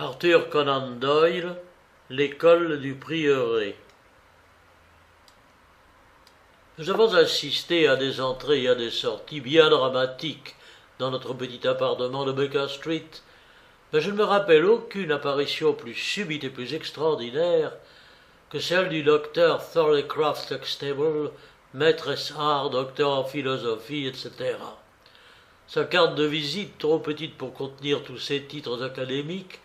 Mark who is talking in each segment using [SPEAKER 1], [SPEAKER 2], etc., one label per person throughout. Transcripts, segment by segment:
[SPEAKER 1] Arthur Conan Doyle, l'école du prieuré. Nous avons assisté à des entrées et à des sorties bien dramatiques dans notre petit appartement de Baker Street, mais je ne me rappelle aucune apparition plus subite et plus extraordinaire que celle du docteur Thornycroft Huxtable, maître art, docteur en philosophie, etc. Sa carte de visite, trop petite pour contenir tous ses titres académiques,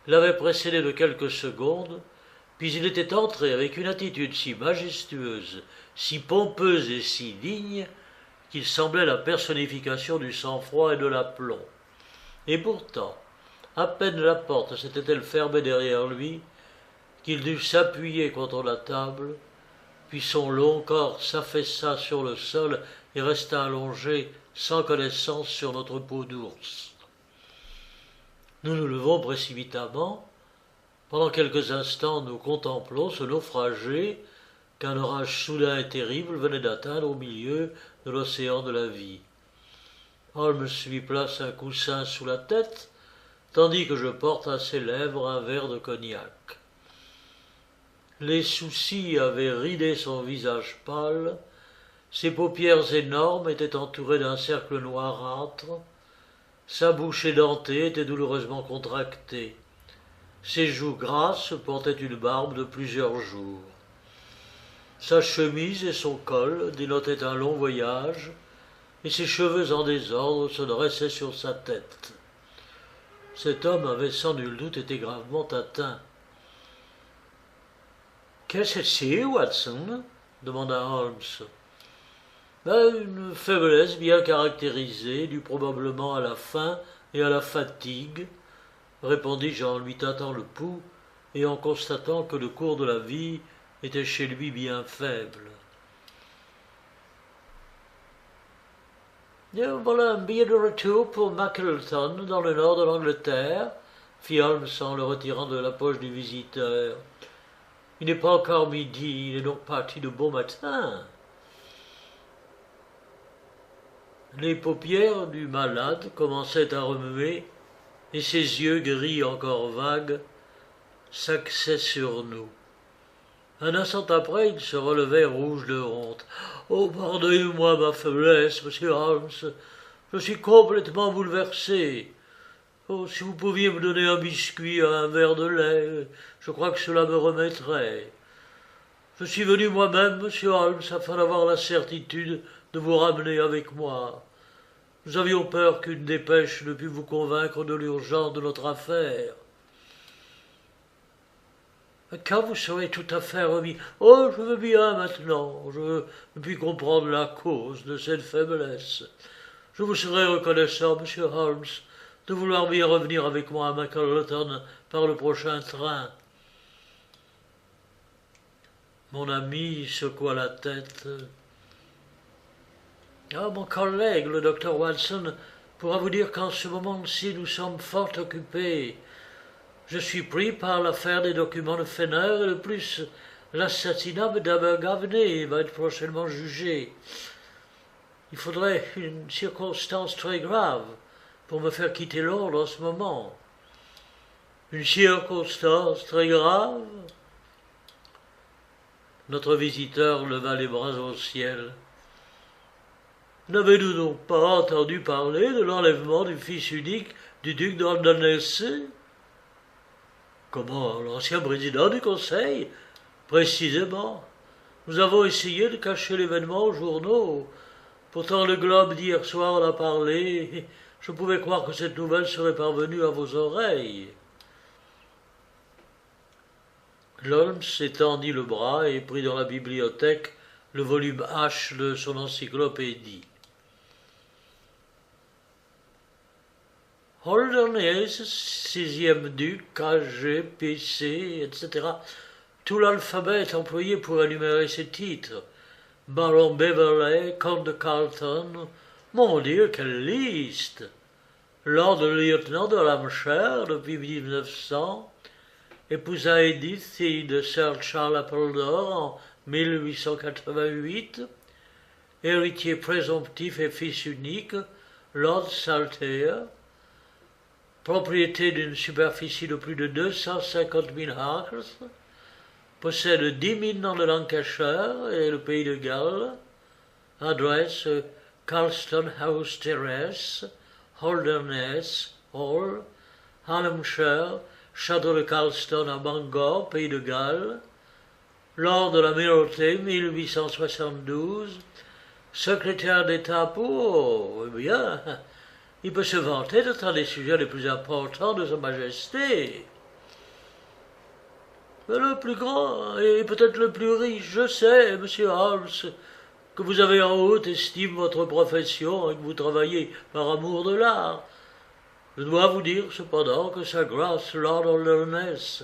[SPEAKER 1] l'avait précédé de quelques secondes, puis il était entré avec une attitude si majestueuse, si pompeuse et si digne, qu'il semblait la personnification du sang-froid et de l'aplomb. Et pourtant, à peine la porte s'était-elle fermée derrière lui, qu'il dut s'appuyer contre la table, puis son long corps s'affaissa sur le sol et resta allongé sans connaissance sur notre peau d'ours. Nous nous levons précipitamment. Pendant quelques instants, nous contemplons ce naufragé qu'un orage soudain et terrible venait d'atteindre au milieu de l'océan de la vie. Holmes lui place un coussin sous la tête, tandis que je porte à ses lèvres un verre de cognac. Les soucis avaient ridé son visage pâle, ses paupières énormes étaient entourées d'un cercle noirâtre, sa bouche édentée était douloureusement contractée. Ses joues grasses portaient une barbe de plusieurs jours. Sa chemise et son col dénotaient un long voyage, et ses cheveux en désordre se dressaient sur sa tête. Cet homme avait sans nul doute été gravement atteint. « Qu'est-ce que c'est, Watson ?» demanda Holmes. « Une faiblesse bien caractérisée, due probablement à la faim et à la fatigue, » répondis-je en lui tâtant le pouls et en constatant que le cours de la vie était chez lui bien faible. « Voilà un billet de retour pour Mackleton, dans le nord de l'Angleterre, » fit Holmes en le retirant de la poche du visiteur. « Il n'est pas encore midi, il est donc parti de bon matin. » Les paupières du malade commençaient à remuer, et ses yeux gris encore vagues s'axaient sur nous. Un instant après, il se relevait rouge de honte. « Oh, pardonnez-moi ma faiblesse, monsieur Holmes, je suis complètement bouleversé. Oh, si vous pouviez me donner un biscuit, un verre de lait, je crois que cela me remettrait. Je suis venu moi-même, monsieur Holmes, afin d'avoir la certitude de vous ramener avec moi. Nous avions peur qu'une dépêche ne pût vous convaincre de l'urgence de notre affaire. » « Quand vous serez tout à fait remis... »« Oh, je veux bien maintenant. Je ne puis comprendre la cause de cette faiblesse. Je vous serais reconnaissant, monsieur Holmes, de vouloir bien revenir avec moi à Mackleton par le prochain train. » Mon ami secoua la tête. « Ah, mon collègue, le docteur Watson, pourra vous dire qu'en ce moment-ci, nous sommes fort occupés. Je suis pris par l'affaire des documents de Fenner et de plus, l'assassinat d'Abergavenny va être prochainement jugé. Il faudrait une circonstance très grave pour me faire quitter Londres en ce moment. » « Une circonstance très grave ?» Notre visiteur leva les bras au ciel. « N'avez-vous donc pas entendu parler de l'enlèvement du fils unique du duc d'Aldernesey ? » « Comment, l'ancien président du Conseil ? » ?»« Précisément. Nous avons essayé de cacher l'événement aux journaux. Pourtant le Globe d'hier soir en a parlé. Je pouvais croire que cette nouvelle serait parvenue à vos oreilles. » Holmes étendit le bras et prit dans la bibliothèque le volume H de son encyclopédie. Holdernesse, 6e duc, KG, PC, etc. Tout l'alphabet est employé pour énumérer ses titres. Baron Beverley, comte de Carlton. Mon Dieu, quelle liste! Lord lieutenant de l'Hampshire depuis 1900. Épousa Edith, fille de Sir Charles Appledore en 1888. Héritier présomptif et fils unique, Lord Saltire. propriété d'une superficie de plus de 250 000 acres, possède 10 mines dans le Lancashire et le pays de Galles, adresse Carlston House Terrace, Holderness Hall, Hallamshire, château de Carlston à Bangor, pays de Galles, lors de la Mayoralty 1872, secrétaire d'État pour... Eh bien, il peut se vanter d'être un des sujets les plus importants de Sa Majesté. Mais le plus grand et peut-être le plus riche, je sais, monsieur Holmes, que vous avez en haute estime votre profession et que vous travaillez par amour de l'art. Je dois vous dire cependant que Sa Grâce Lord Holderness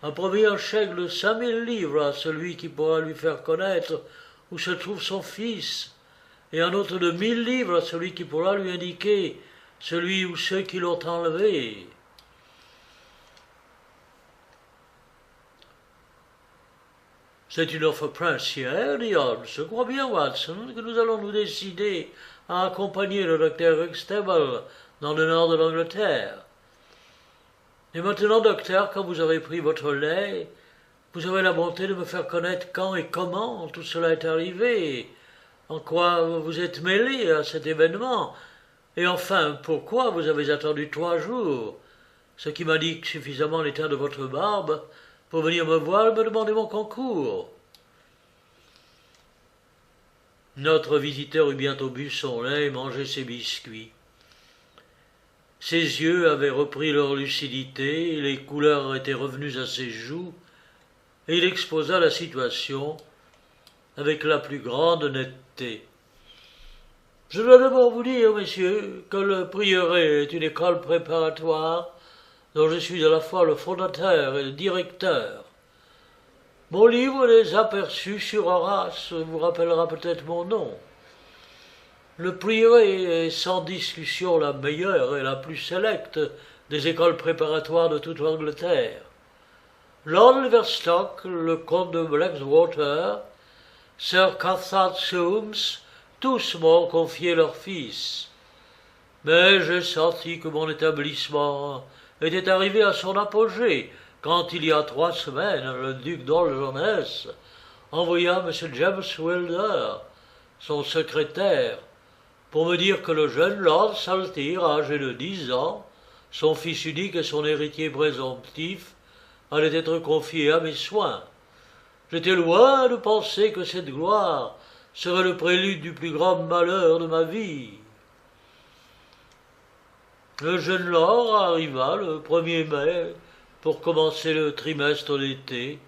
[SPEAKER 1] a promis un chèque de 5 000 livres à celui qui pourra lui faire connaître où se trouve son fils, et un autre de 1 000 livres à celui qui pourra lui indiquer celui ou ceux qui l'ont enlevé. C'est une offre princière, dit Holmes. Je crois bien, Watson, que nous allons nous décider à accompagner le docteur Huxtable dans le nord de l'Angleterre. Et maintenant, docteur, quand vous aurez pris votre lait, vous aurez la bonté de me faire connaître quand et comment tout cela est arrivé, en quoi vous êtes mêlé à cet événement, et enfin, pourquoi vous avez attendu 3 jours, ce qui m'indique suffisamment l'état de votre barbe pour venir me voir et me demander mon concours. Notre visiteur eut bientôt bu son lait et mangé ses biscuits. Ses yeux avaient repris leur lucidité, les couleurs étaient revenues à ses joues, et il exposa la situation avec la plus grande netteté. Je dois d'abord vous dire, messieurs, que le prieuré est une école préparatoire dont je suis à la fois le fondateur et le directeur. Mon livre Les Aperçus sur Horace vous rappellera peut-être mon nom. Le prieuré est sans discussion la meilleure et la plus sélecte des écoles préparatoires de toute l'Angleterre. Lord Leverstock, le comte de Blackwater, Sir Cathcart Soames, tous m'ont confié leur fils. Mais j'ai senti que mon établissement était arrivé à son apogée quand, il y a 3 semaines, le duc d'Orléans envoya M. James Wilder, son secrétaire, pour me dire que le jeune Lord Saltire, âgé de 10 ans, son fils unique et son héritier présomptif, allait être confié à mes soins. J'étais loin de penser que cette gloire serait le prélude du plus grand malheur de ma vie. Le jeune Lord arriva le 1er mai pour commencer le trimestre d'été.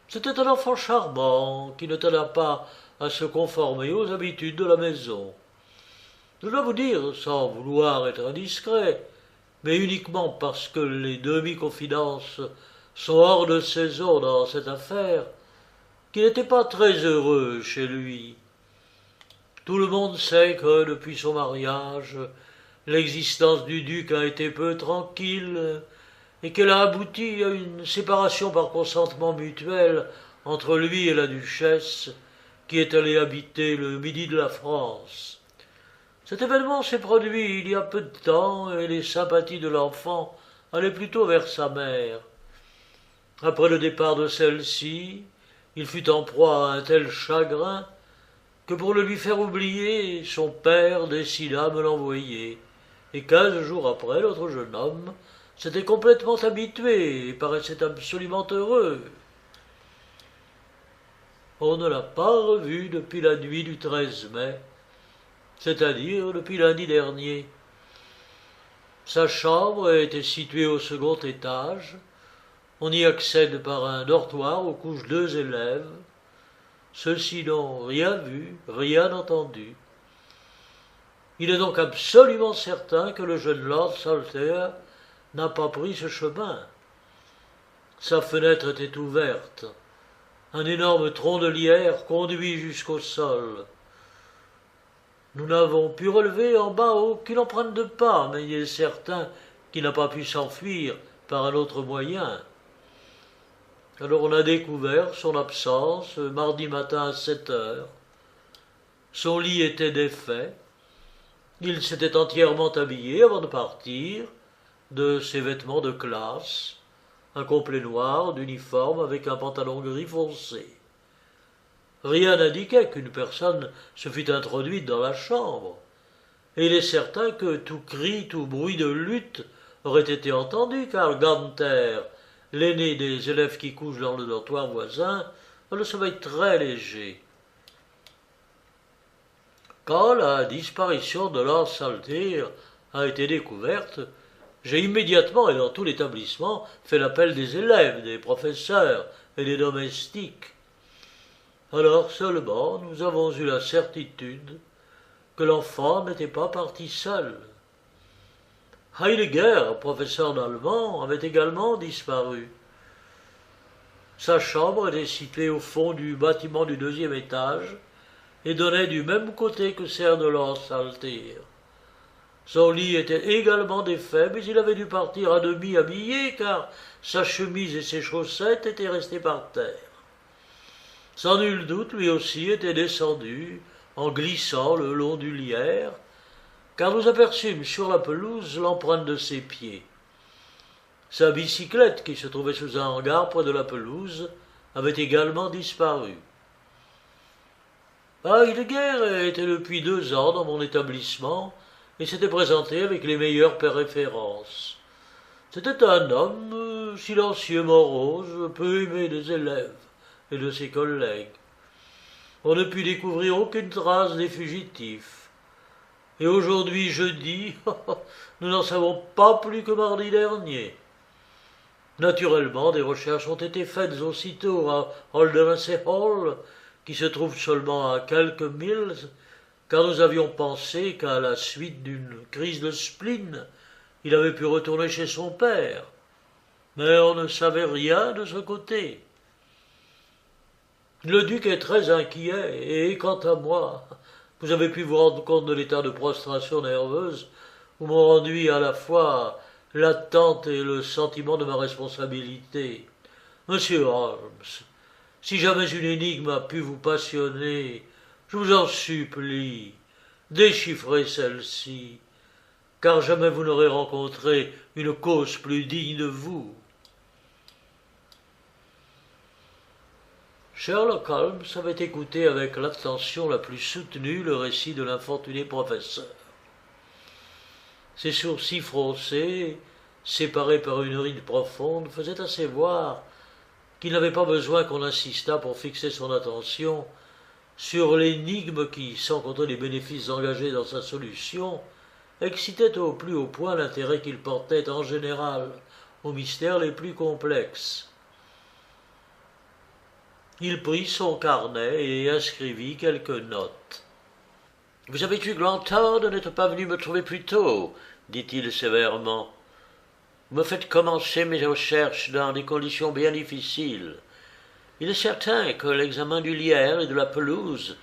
[SPEAKER 1] C'était un enfant charmant qui ne tarda pas à se conformer aux habitudes de la maison. Je dois vous dire, sans vouloir être indiscret, mais uniquement parce que les demi-confidences sont hors de saison dans cette affaire, qu'il n'était pas très heureux chez lui. Tout le monde sait que, depuis son mariage, l'existence du duc a été peu tranquille, et qu'elle a abouti à une séparation par consentement mutuel entre lui et la duchesse, qui est allée habiter le midi de la France. Cet événement s'est produit il y a peu de temps, et les sympathies de l'enfant allaient plutôt vers sa mère. Après le départ de celle-ci, il fut en proie à un tel chagrin que pour le lui faire oublier, son père décida de me l'envoyer, et 15 jours après, l'autre jeune homme s'était complètement habitué et paraissait absolument heureux. On ne l'a pas revu depuis la nuit du 13 mai, c'est-à-dire depuis lundi dernier. Sa chambre était située au 2e étage. On y accède par un dortoir où couchent 2 élèves. Ceux-ci n'ont rien vu, rien entendu. Il est donc absolument certain que le jeune Lord Saltire n'a pas pris ce chemin. Sa fenêtre était ouverte. Un énorme tronc de lierre conduit jusqu'au sol. Nous n'avons pu relever en bas aucune empreinte de pas, mais il est certain qu'il n'a pas pu s'enfuir par un autre moyen. Alors on a découvert son absence mardi matin à 7 heures. Son lit était défait. Il s'était entièrement habillé avant de partir, de ses vêtements de classe, un complet noir d'uniforme avec un pantalon gris foncé. Rien n'indiquait qu'une personne se fût introduite dans la chambre, et il est certain que tout cri, tout bruit de lutte aurait été entendu, car Gunther, l'aîné des élèves qui couchent dans le dortoir voisin, a le sommeil très léger. Quand la disparition de Lord Saltire a été découverte, j'ai immédiatement, et dans tout l'établissement, fait l'appel des élèves, des professeurs et des domestiques. Alors seulement nous avons eu la certitude que l'enfant n'était pas parti seul. Heidegger, professeur d'allemand, avait également disparu. Sa chambre était située au fond du bâtiment du 2e étage et donnait du même côté que celle de Lord Saltire. Son lit était également défait, mais il avait dû partir à demi habillé, car sa chemise et ses chaussettes étaient restées par terre. Sans nul doute, lui aussi était descendu, en glissant le long du lierre, car nous aperçûmes sur la pelouse l'empreinte de ses pieds. Sa bicyclette, qui se trouvait sous un hangar près de la pelouse, avait également disparu. Heidegger était depuis 2 ans dans mon établissement et s'était présenté avec les meilleures références. C'était un homme silencieux, morose, peu aimé des élèves et de ses collègues. On ne put découvrir aucune trace des fugitifs. Et aujourd'hui, jeudi, nous n'en savons pas plus que mardi dernier. Naturellement, des recherches ont été faites aussitôt à Holdernesse Hall, qui se trouve seulement à quelques milles, car nous avions pensé qu'à la suite d'une crise de spleen, il avait pu retourner chez son père. Mais on ne savait rien de ce côté. Le duc est très inquiet, et quant à moi, vous avez pu vous rendre compte de l'état de prostration nerveuse où m'ont rendu à la fois l'attente et le sentiment de ma responsabilité. Monsieur Holmes, si jamais une énigme a pu vous passionner, je vous en supplie, déchiffrez celle-ci, car jamais vous n'aurez rencontré une cause plus digne de vous. Sherlock Holmes avait écouté avec l'attention la plus soutenue le récit de l'infortuné professeur. Ses sourcils froncés, séparés par une ride profonde, faisaient assez voir qu'il n'avait pas besoin qu'on insistât pour fixer son attention sur l'énigme qui, sans compter les bénéfices engagés dans sa solution, excitait au plus haut point l'intérêt qu'il portait en général aux mystères les plus complexes. Il prit son carnet et inscrivit quelques notes. « Vous avez eu grand tort de n'être pas venu me trouver plus tôt, dit-il sévèrement. Vous me faites commencer mes recherches dans des conditions bien difficiles. Il est certain que l'examen du lierre et de la pelouse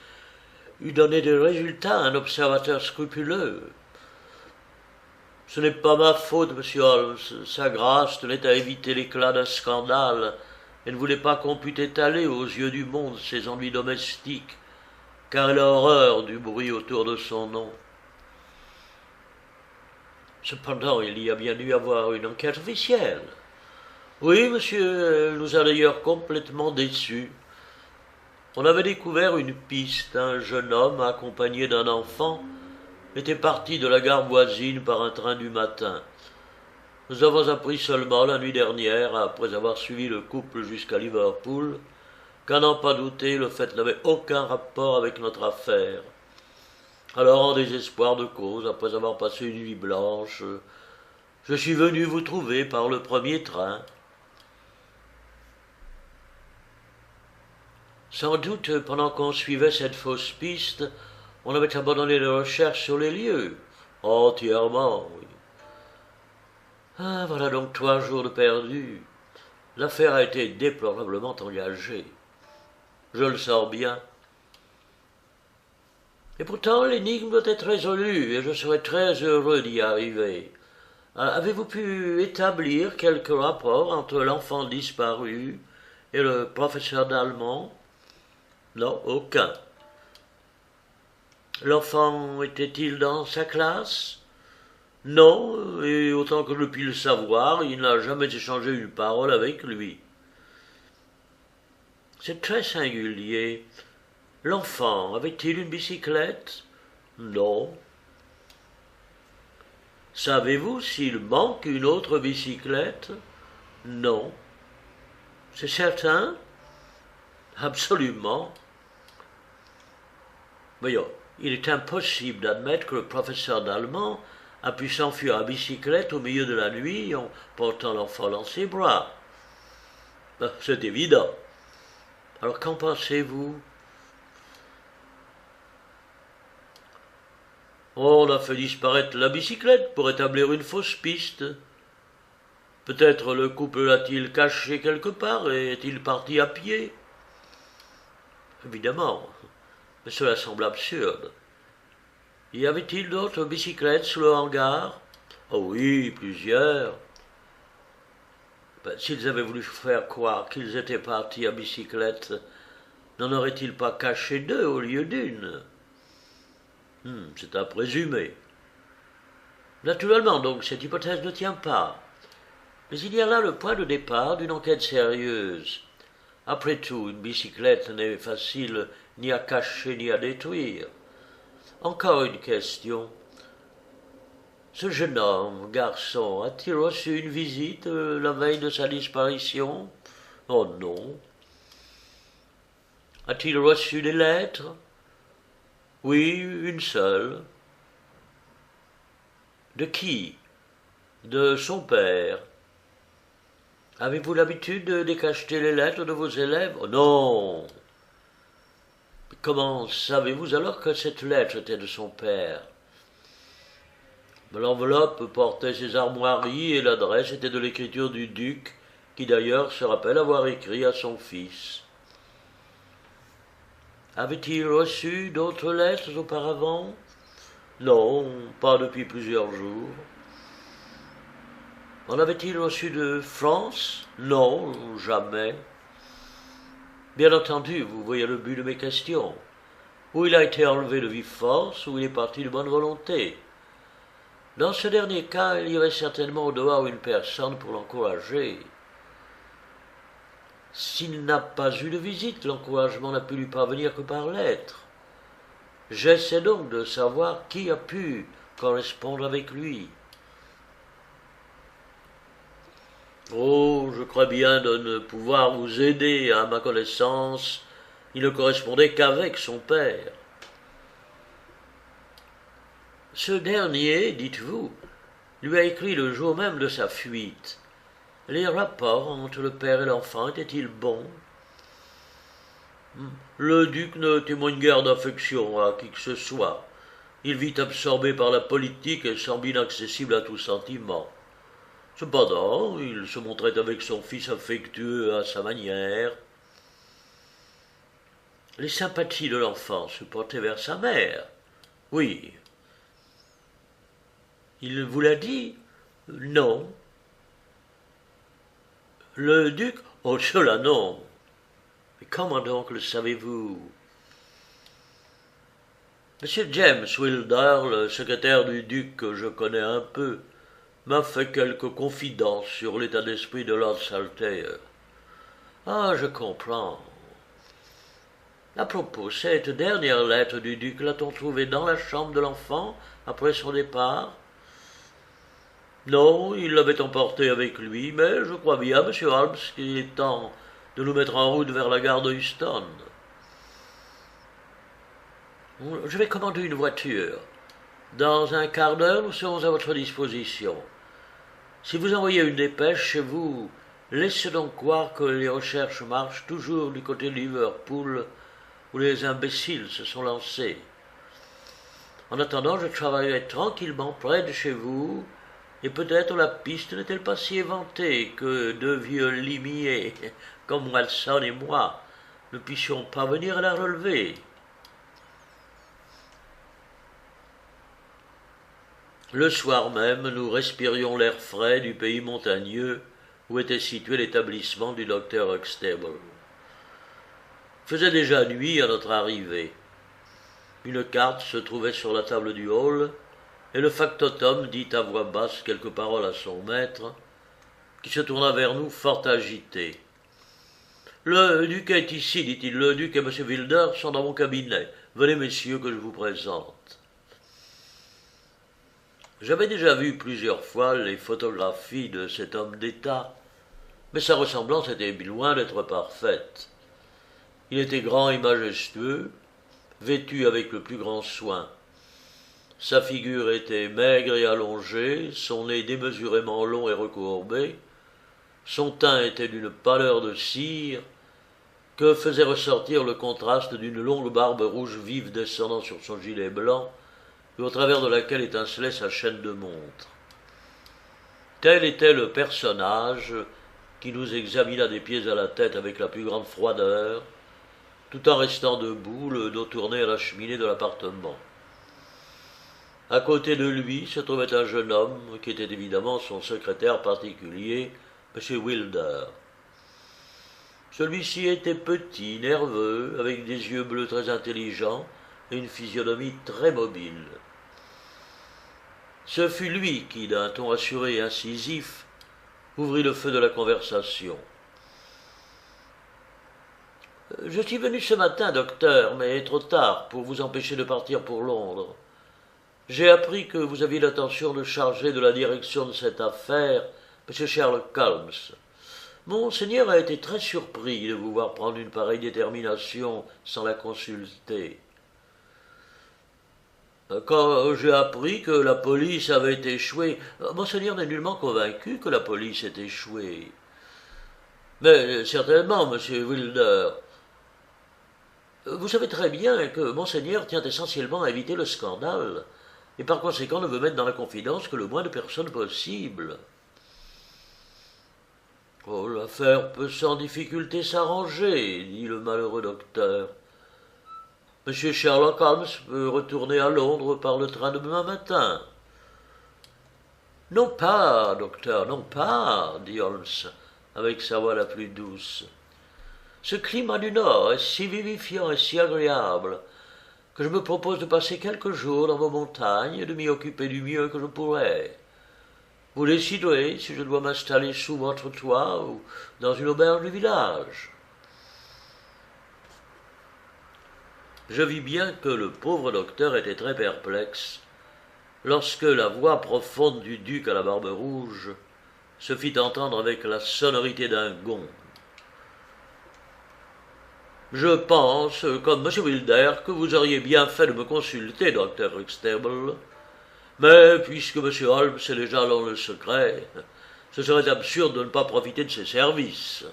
[SPEAKER 1] eût donné des résultats à un observateur scrupuleux. Ce n'est pas ma faute, monsieur Holmes. Sa grâce tenait à éviter l'éclat d'un scandale et ne voulait pas qu'on pût étaler aux yeux du monde ses ennuis domestiques, car elle a horreur du bruit autour de son nom. Cependant, il y a bien dû avoir une enquête officielle. Oui, monsieur, elle nous a d'ailleurs complètement déçus. On avait découvert une piste. Un jeune homme, accompagné d'un enfant, était parti de la gare voisine par un train du matin. Nous avons appris seulement la nuit dernière, après avoir suivi le couple jusqu'à Liverpool, qu'à n'en pas douter, le fait n'avait aucun rapport avec notre affaire. Alors, en désespoir de cause, après avoir passé une nuit blanche, je suis venu vous trouver par le premier train. Sans doute, pendant qu'on suivait cette fausse piste, on avait abandonné les recherches sur les lieux. Entièrement, oui. Ah, voilà donc 3 jours de perdus. L'affaire a été déplorablement engagée. Je le sens bien. Et pourtant, l'énigme doit être résolue, et je serais très heureux d'y arriver. Avez-vous pu établir quelque rapport entre l'enfant disparu et le professeur d'allemand? Non, aucun. L'enfant était-il dans sa classe? Non, et autant que je puis le savoir, il n'a jamais échangé une parole avec lui. C'est très singulier. L'enfant avait-il une bicyclette? Non. Savez-vous s'il manque une autre bicyclette? Non. C'est certain? Absolument. Voyons, il est impossible d'admettre que le professeur d'allemand a pu s'enfuir à bicyclette au milieu de la nuit en portant l'enfant dans ses bras. C'est évident. Alors qu'en pensez-vous? On a fait disparaître la bicyclette pour établir une fausse piste. Peut-être le couple l'a-t-il caché quelque part et est-il parti à pied? Évidemment, mais cela semble absurde. Y avait-il d'autres bicyclettes sous le hangar? Oh oui, plusieurs. S'ils avaient voulu faire croire qu'ils étaient partis à bicyclette, n'en auraient-ils pas caché deux au lieu d'une? C'est à présumer. Naturellement, donc, cette hypothèse ne tient pas. Mais il y a là le point de départ d'une enquête sérieuse. Après tout, une bicyclette n'est facile ni à cacher ni à détruire. Encore une question. Ce jeune homme, garçon, a-t-il reçu une visite la veille de sa disparition? Oh non. A-t-il reçu des lettres? Oui, une seule. De qui? De son père. Avez-vous l'habitude de décacheter les lettres de vos élèves? Oh non. Comment savez-vous alors que cette lettre était de son père? L'enveloppe portait ses armoiries et l'adresse était de l'écriture du duc, qui d'ailleurs se rappelle avoir écrit à son fils. Avait-il reçu d'autres lettres auparavant? Non, pas depuis plusieurs jours. En avait-il reçu de France? Non, jamais. Bien entendu, vous voyez le but de mes questions. Ou il a été enlevé de vive force, ou il est parti de bonne volonté. Dans ce dernier cas, il y avait certainement au dehors une personne pour l'encourager. S'il n'a pas eu de visite, l'encouragement n'a pu lui parvenir que par lettre. J'essaie donc de savoir qui a pu correspondre avec lui. Oh, je crois bien de ne pouvoir vous aider. À ma connaissance, il ne correspondait qu'avec son père. Ce dernier, dites-vous, lui a écrit le jour même de sa fuite. Les rapports entre le père et l'enfant étaient-ils bons? Le duc ne témoigne guère d'affection à qui que ce soit. Il vit absorbé par la politique et semble inaccessible à tout sentiment. Cependant, il se montrait avec son fils affectueux à sa manière. Les sympathies de l'enfant se portaient vers sa mère. Oui. Il vous l'a dit? Non. Le duc? Oh, cela non. Mais comment donc le savez-vous? Monsieur James Wilder, le secrétaire du duc que je connais un peu, m'a fait quelques confidences sur l'état d'esprit de Lord Saltaire. Ah, je comprends. À propos, cette dernière lettre du duc, l'a-t-on trouvée dans la chambre de l'enfant après son départ? Non, il l'avait emportée avec lui, mais je crois bien, monsieur Holmes, qu'il est temps de nous mettre en route vers la gare de Euston. Je vais commander une voiture. Dans un quart d'heure, nous serons à votre disposition. Si vous envoyez une dépêche chez vous, laissez donc croire que les recherches marchent toujours du côté de Liverpool, où les imbéciles se sont lancés. En attendant, je travaillerai tranquillement près de chez vous, et peut-être la piste n'est-elle pas si éventée que deux vieux limiers, comme Watson et moi, ne puissions pas venir à la relever. Le soir même, nous respirions l'air frais du pays montagneux où était situé l'établissement du docteur Huxtable. Il faisait déjà nuit à notre arrivée. Une carte se trouvait sur la table du hall, et le factotum dit à voix basse quelques paroles à son maître, qui se tourna vers nous fort agité. « Le duc est ici, dit-il. Le duc et M. Wilder sont dans mon cabinet. Venez, messieurs, que je vous présente. » J'avais déjà vu plusieurs fois les photographies de cet homme d'État, mais sa ressemblance était loin d'être parfaite. Il était grand et majestueux, vêtu avec le plus grand soin. Sa figure était maigre et allongée, son nez démesurément long et recourbé, son teint était d'une pâleur de cire que faisait ressortir le contraste d'une longue barbe rouge vive descendant sur son gilet blanc et au travers de laquelle étincelait sa chaîne de montre. Tel était le personnage qui nous examina des pieds à la tête avec la plus grande froideur, tout en restant debout, le dos tourné à la cheminée de l'appartement. À côté de lui se trouvait un jeune homme qui était évidemment son secrétaire particulier, M. Wilder. Celui-ci était petit, nerveux, avec des yeux bleus très intelligents et une physionomie très mobile. Ce fut lui qui, d'un ton assuré et incisif, ouvrit le feu de la conversation. « Je suis venu ce matin, docteur, mais trop tard pour vous empêcher de partir pour Londres. J'ai appris que vous aviez l'intention de charger de la direction de cette affaire M. Sherlock Holmes. Monseigneur a été très surpris de vous voir prendre une pareille détermination sans la consulter. Quand j'ai appris que la police avait échoué, Monseigneur n'est nullement convaincu que la police ait échoué. Mais certainement, M. Wilder. Vous savez très bien que Monseigneur tient essentiellement à éviter le scandale, et par conséquent ne veut mettre dans la confidence que le moins de personnes possible. Oh, l'affaire peut sans difficulté s'arranger, dit le malheureux docteur. M. Sherlock Holmes peut retourner à Londres par le train de demain matin. Non pas, docteur, non pas, dit Holmes, avec sa voix la plus douce. Ce climat du Nord est si vivifiant et si agréable que je me propose de passer quelques jours dans vos montagnes et de m'y occuper du mieux que je pourrai. Vous déciderez si je dois m'installer sous votre toit ou dans une auberge du village. Je vis bien que le pauvre docteur était très perplexe lorsque la voix profonde du duc à la barbe rouge se fit entendre avec la sonorité d'un gong. « Je pense, comme M. Wilder, que vous auriez bien fait de me consulter, docteur Huxtable. Mais puisque M. Holmes est déjà dans le secret, ce serait absurde de ne pas profiter de ses services.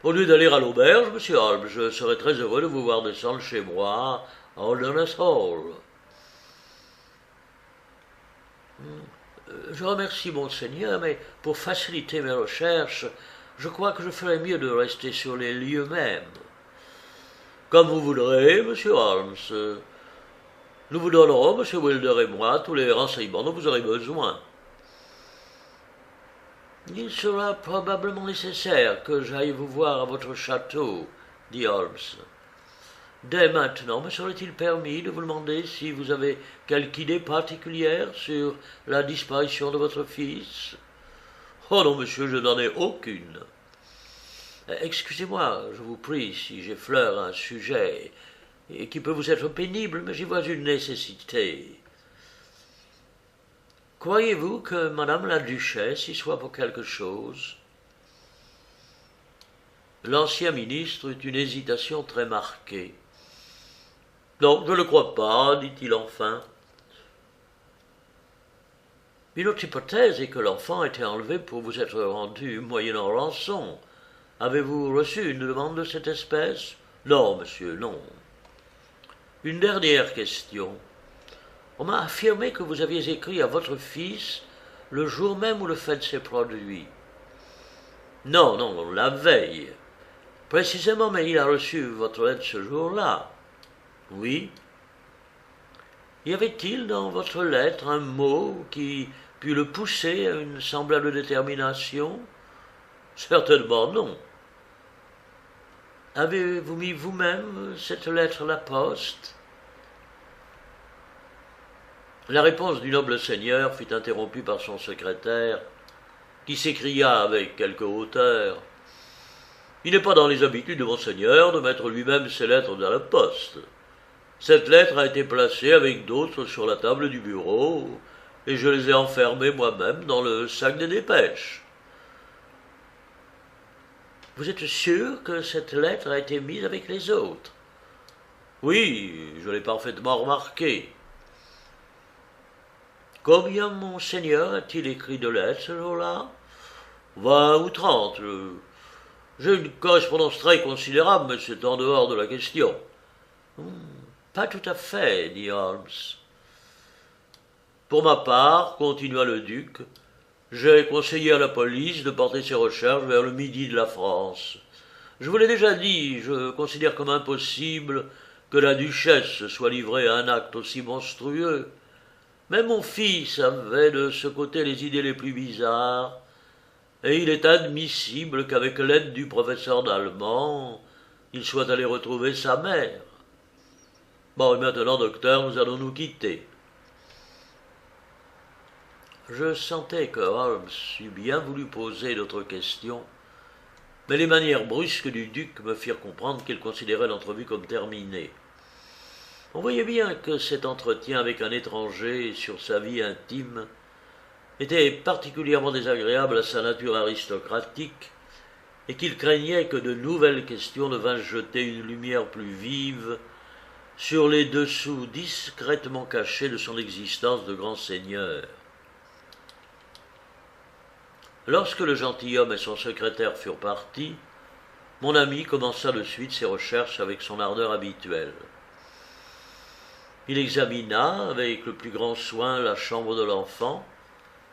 [SPEAKER 1] Au lieu d'aller à l'auberge, M. Holmes, je serais très heureux de vous voir descendre chez moi à Holderness Hall. » Je remercie Monseigneur, mais pour faciliter mes recherches, je crois que je ferais mieux de rester sur les lieux mêmes. Comme vous voudrez, M. Holmes. Nous vous donnerons, M. Wilder et moi, tous les renseignements dont vous aurez besoin. Il sera probablement nécessaire que j'aille vous voir à votre château, dit Holmes. Dès maintenant, me serait-il permis de vous demander si vous avez quelque idée particulière sur la disparition de votre fils? Oh non, monsieur, je n'en ai aucune. Excusez-moi, je vous prie, si j'effleure un sujet qui peut vous être pénible, mais j'y vois une nécessité. Croyez-vous que madame la duchesse y soit pour quelque chose? L'ancien ministre eut une hésitation très marquée. Non, je ne le crois pas, dit-il enfin. Une autre hypothèse est que l'enfant a été enlevé pour vous être rendu moyennant rançon. Avez-vous reçu une demande de cette espèce? Non, monsieur, non. Une dernière question. On m'a affirmé que vous aviez écrit à votre fils le jour même où le fait s'est produit. Non, non, la veille. Précisément, mais il a reçu votre lettre ce jour-là. Oui. Y avait-il dans votre lettre un mot qui pût le pousser à une semblable détermination? Certainement non. Avez-vous mis vous-même cette lettre à la poste? La réponse du noble seigneur fut interrompue par son secrétaire, qui s'écria avec quelque hauteur: « Il n'est pas dans les habitudes de monseigneur de mettre lui-même ses lettres à la poste. Cette lettre a été placée avec d'autres sur la table du bureau, et je les ai enfermées moi-même dans le sac des dépêches. » « Vous êtes sûr que cette lettre a été mise avec les autres? »« Oui, je l'ai parfaitement remarqué. » « Combien monseigneur a-t-il écrit de lettres ce jour-là? »« 20 ou 30. J'ai une correspondance très considérable, mais c'est en dehors de la question. »« Pas tout à fait, dit Holmes. »« Pour ma part, continua le duc, j'ai conseillé à la police de porter ses recherches vers le midi de la France. Je vous l'ai déjà dit, je considère comme impossible que la duchesse soit livrée à un acte aussi monstrueux. Mais mon fils avait de ce côté les idées les plus bizarres, et il est admissible qu'avec l'aide du professeur d'allemand, il soit allé retrouver sa mère. Bon, et maintenant, docteur, nous allons nous quitter. » Je sentais que Holmes eût bien voulu poser d'autres questions, mais les manières brusques du duc me firent comprendre qu'il considérait l'entrevue comme terminée. On voyait bien que cet entretien avec un étranger sur sa vie intime était particulièrement désagréable à sa nature aristocratique et qu'il craignait que de nouvelles questions ne vinssent jeter une lumière plus vive sur les dessous discrètement cachés de son existence de grand seigneur. Lorsque le gentilhomme et son secrétaire furent partis, mon ami commença de suite ses recherches avec son ardeur habituelle. Il examina avec le plus grand soin la chambre de l'enfant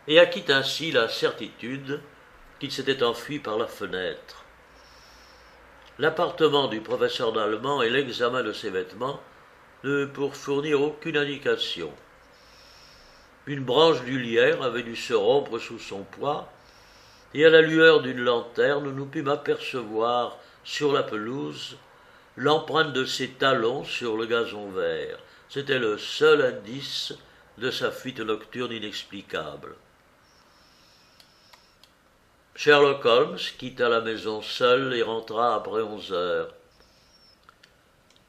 [SPEAKER 1] et acquit ainsi la certitude qu'il s'était enfui par la fenêtre. L'appartement du professeur d'allemand et l'examen de ses vêtements ne purent fournir aucune indication. Une branche du lierre avait dû se rompre sous son poids, et à la lueur d'une lanterne nous pûmes apercevoir sur la pelouse l'empreinte de ses talons sur le gazon vert. C'était le seul indice de sa fuite nocturne inexplicable. Sherlock Holmes quitta la maison seul et rentra après 11 heures.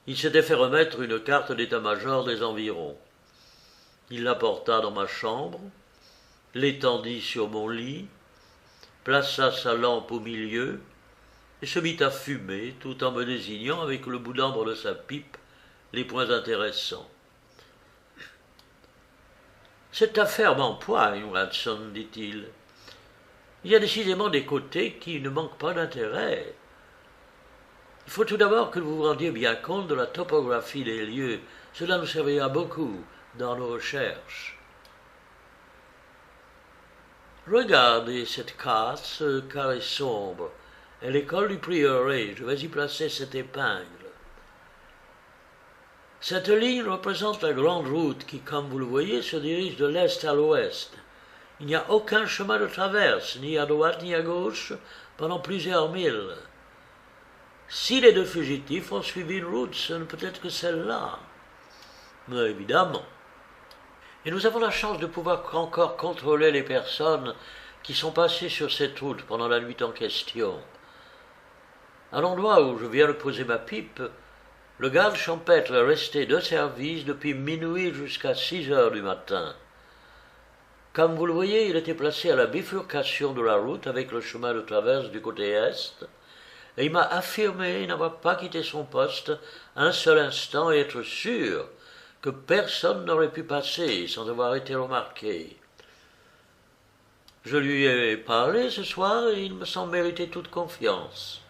[SPEAKER 1] Il s'était fait remettre une carte d'état-major des environs. Il l'apporta dans ma chambre, l'étendit sur mon lit, plaça sa lampe au milieu et se mit à fumer tout en me désignant avec le bout d'ambre de sa pipe les points intéressants. « Cette affaire m'empoigne, Watson, dit-il. Il y a décidément des côtés qui ne manquent pas d'intérêt. Il faut tout d'abord que vous vous rendiez bien compte de la topographie des lieux. Cela nous servira beaucoup dans nos recherches. Regardez cette carte, ce carré sombre, et l'école du prieuré. Je vais y placer cette épingle. Cette ligne représente la grande route qui, comme vous le voyez, se dirige de l'est à l'ouest. Il n'y a aucun chemin de traverse, ni à droite ni à gauche, pendant plusieurs milles. Si les deux fugitifs ont suivi une route, ce ne peut être que celle-là. Mais évidemment. Et nous avons la chance de pouvoir encore contrôler les personnes qui sont passées sur cette route pendant la nuit en question. À l'endroit où je viens de poser ma pipe, le garde champêtre est resté de service depuis minuit jusqu'à 6 heures du matin. Comme vous le voyez, il était placé à la bifurcation de la route avec le chemin de traverse du côté est, et il m'a affirmé n'avoir pas quitté son poste un seul instant et être sûr que personne n'aurait pu passer sans avoir été remarqué. Je lui ai parlé ce soir et il me semble mériter toute confiance.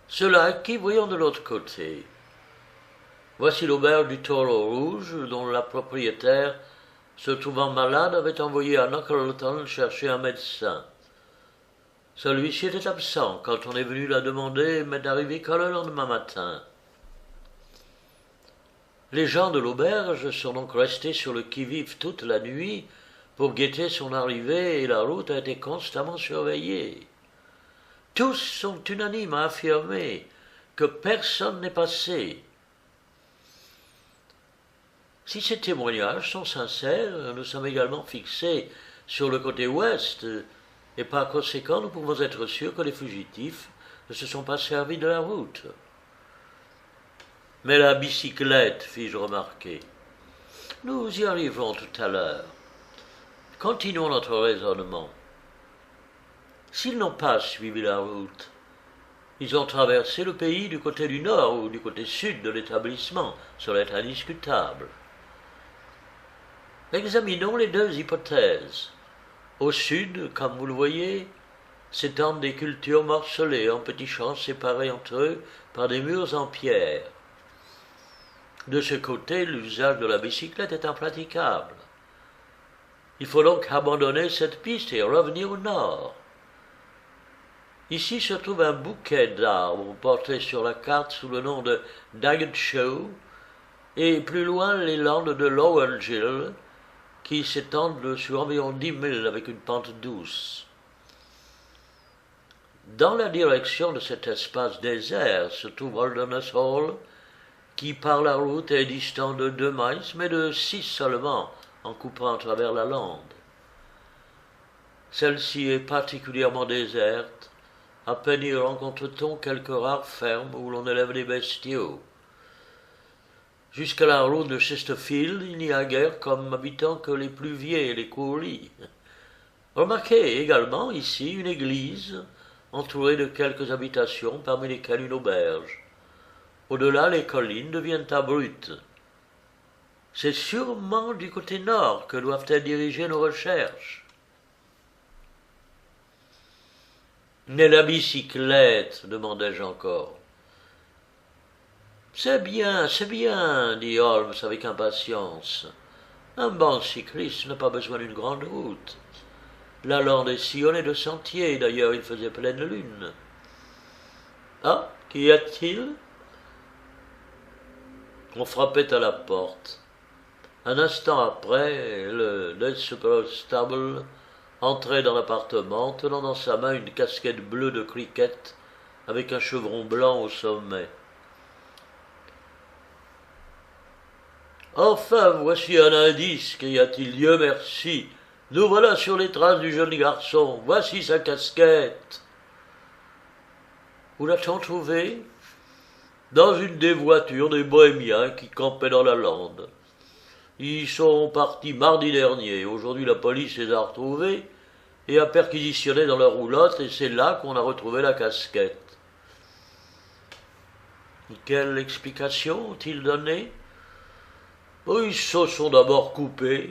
[SPEAKER 1] Cela acquis, voyons de l'autre côté. Voici l'auberge du Taureau Rouge, dont la propriétaire, se trouvant malade, avait envoyé à Knuckleton chercher un médecin. Celui-ci était absent quand on est venu la demander, mais n'arrivait qu'à le lendemain matin. Les gens de l'auberge sont donc restés sur le qui-vive toute la nuit pour guetter son arrivée et la route a été constamment surveillée. Tous sont unanimes à affirmer que personne n'est passé. Si ces témoignages sont sincères, nous sommes également fixés sur le côté ouest, et par conséquent nous pouvons être sûrs que les fugitifs ne se sont pas servis de la route. Mais la bicyclette, fis-je remarquer. Nous y arriverons tout à l'heure. Continuons notre raisonnement. S'ils n'ont pas suivi la route, ils ont traversé le pays du côté du nord ou du côté sud de l'établissement, cela est indiscutable. Examinons les deux hypothèses. Au sud, comme vous le voyez, s'étendent des cultures morcelées en petits champs séparés entre eux par des murs en pierre. De ce côté, l'usage de la bicyclette est impraticable. Il faut donc abandonner cette piste et revenir au nord. Ici se trouve un bouquet d'arbres porté sur la carte sous le nom de Daggett Show, et plus loin les landes de Lowengill, qui s'étendent sur environ 10 milles avec une pente douce. Dans la direction de cet espace désert se trouve Holderness Hall, qui par la route est distant de 2 miles, mais de 6 seulement en coupant à travers la lande. Celle-ci est particulièrement déserte, à peine y rencontre-t-on quelques rares fermes où l'on élève des bestiaux. Jusqu'à la route de Chesterfield, il n'y a guère comme habitants que les pluviers et les courlis. Remarquez également ici une église entourée de quelques habitations, parmi lesquelles une auberge. Au-delà, les collines deviennent abruptes. C'est sûrement du côté nord que doivent être dirigées nos recherches. Mais la bicyclette, demandai-je encore. C'est bien, dit Holmes avec impatience. Un bon cycliste n'a pas besoin d'une grande route. La lande est sillonnée de sentiers, d'ailleurs il faisait pleine lune. Ah, qu'y a-t-il? On frappait à la porte. Un instant après, le Constable entrait dans l'appartement, tenant dans sa main une casquette bleue de cricket avec un chevron blanc au sommet. « Enfin, voici un indice, cria-t-il, Dieu merci. Nous voilà sur les traces du jeune garçon. Voici sa casquette. » Où l'a-t-on trouvée? Dans une des voitures des bohémiens qui campaient dans la lande. Ils sont partis mardi dernier. Aujourd'hui, la police les a retrouvés et a perquisitionné dans leur roulotte, et c'est là qu'on a retrouvé la casquette. Quelle explication ont-ils donné? Ils se sont d'abord coupés,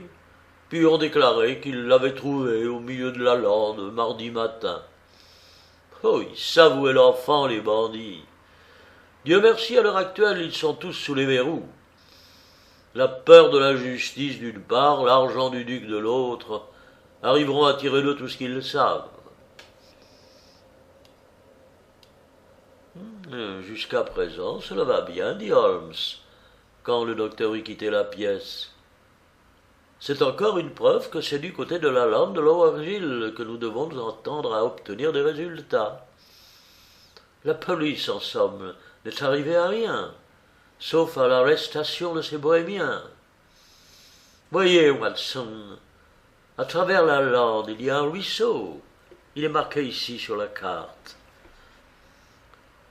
[SPEAKER 1] puis ont déclaré qu'ils l'avaient trouvée au milieu de la lande mardi matin. Oh, ils savent où est l'enfant, les bandits. Dieu merci, à l'heure actuelle, ils sont tous sous les verrous. La peur de la justice d'une part, l'argent du duc de l'autre, arriveront à tirer d'eux tout ce qu'ils savent. Jusqu'à présent, cela va bien, dit Holmes, quand le docteur eut quitté la pièce. C'est encore une preuve que c'est du côté de la lande de Lowergill que nous devons nous entendre à obtenir des résultats. La police, en somme, n'est arrivée à rien, sauf à l'arrestation de ces bohémiens. Voyez, Watson, à travers la lande, il y a un ruisseau. Il est marqué ici sur la carte.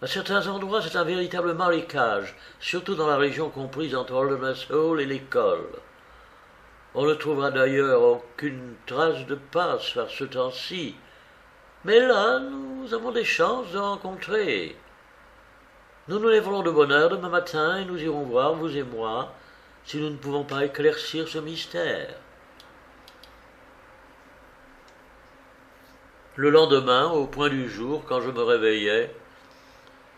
[SPEAKER 1] À certains endroits, c'est un véritable marécage, surtout dans la région comprise entre Holderness Hall et l'école. On ne trouvera d'ailleurs aucune trace de pas par ce temps-ci, mais là, nous avons des chances de rencontrer. Nous nous lèverons de bonne heure demain matin et nous irons voir, vous et moi, si nous ne pouvons pas éclaircir ce mystère. Le lendemain, au point du jour, quand je me réveillai,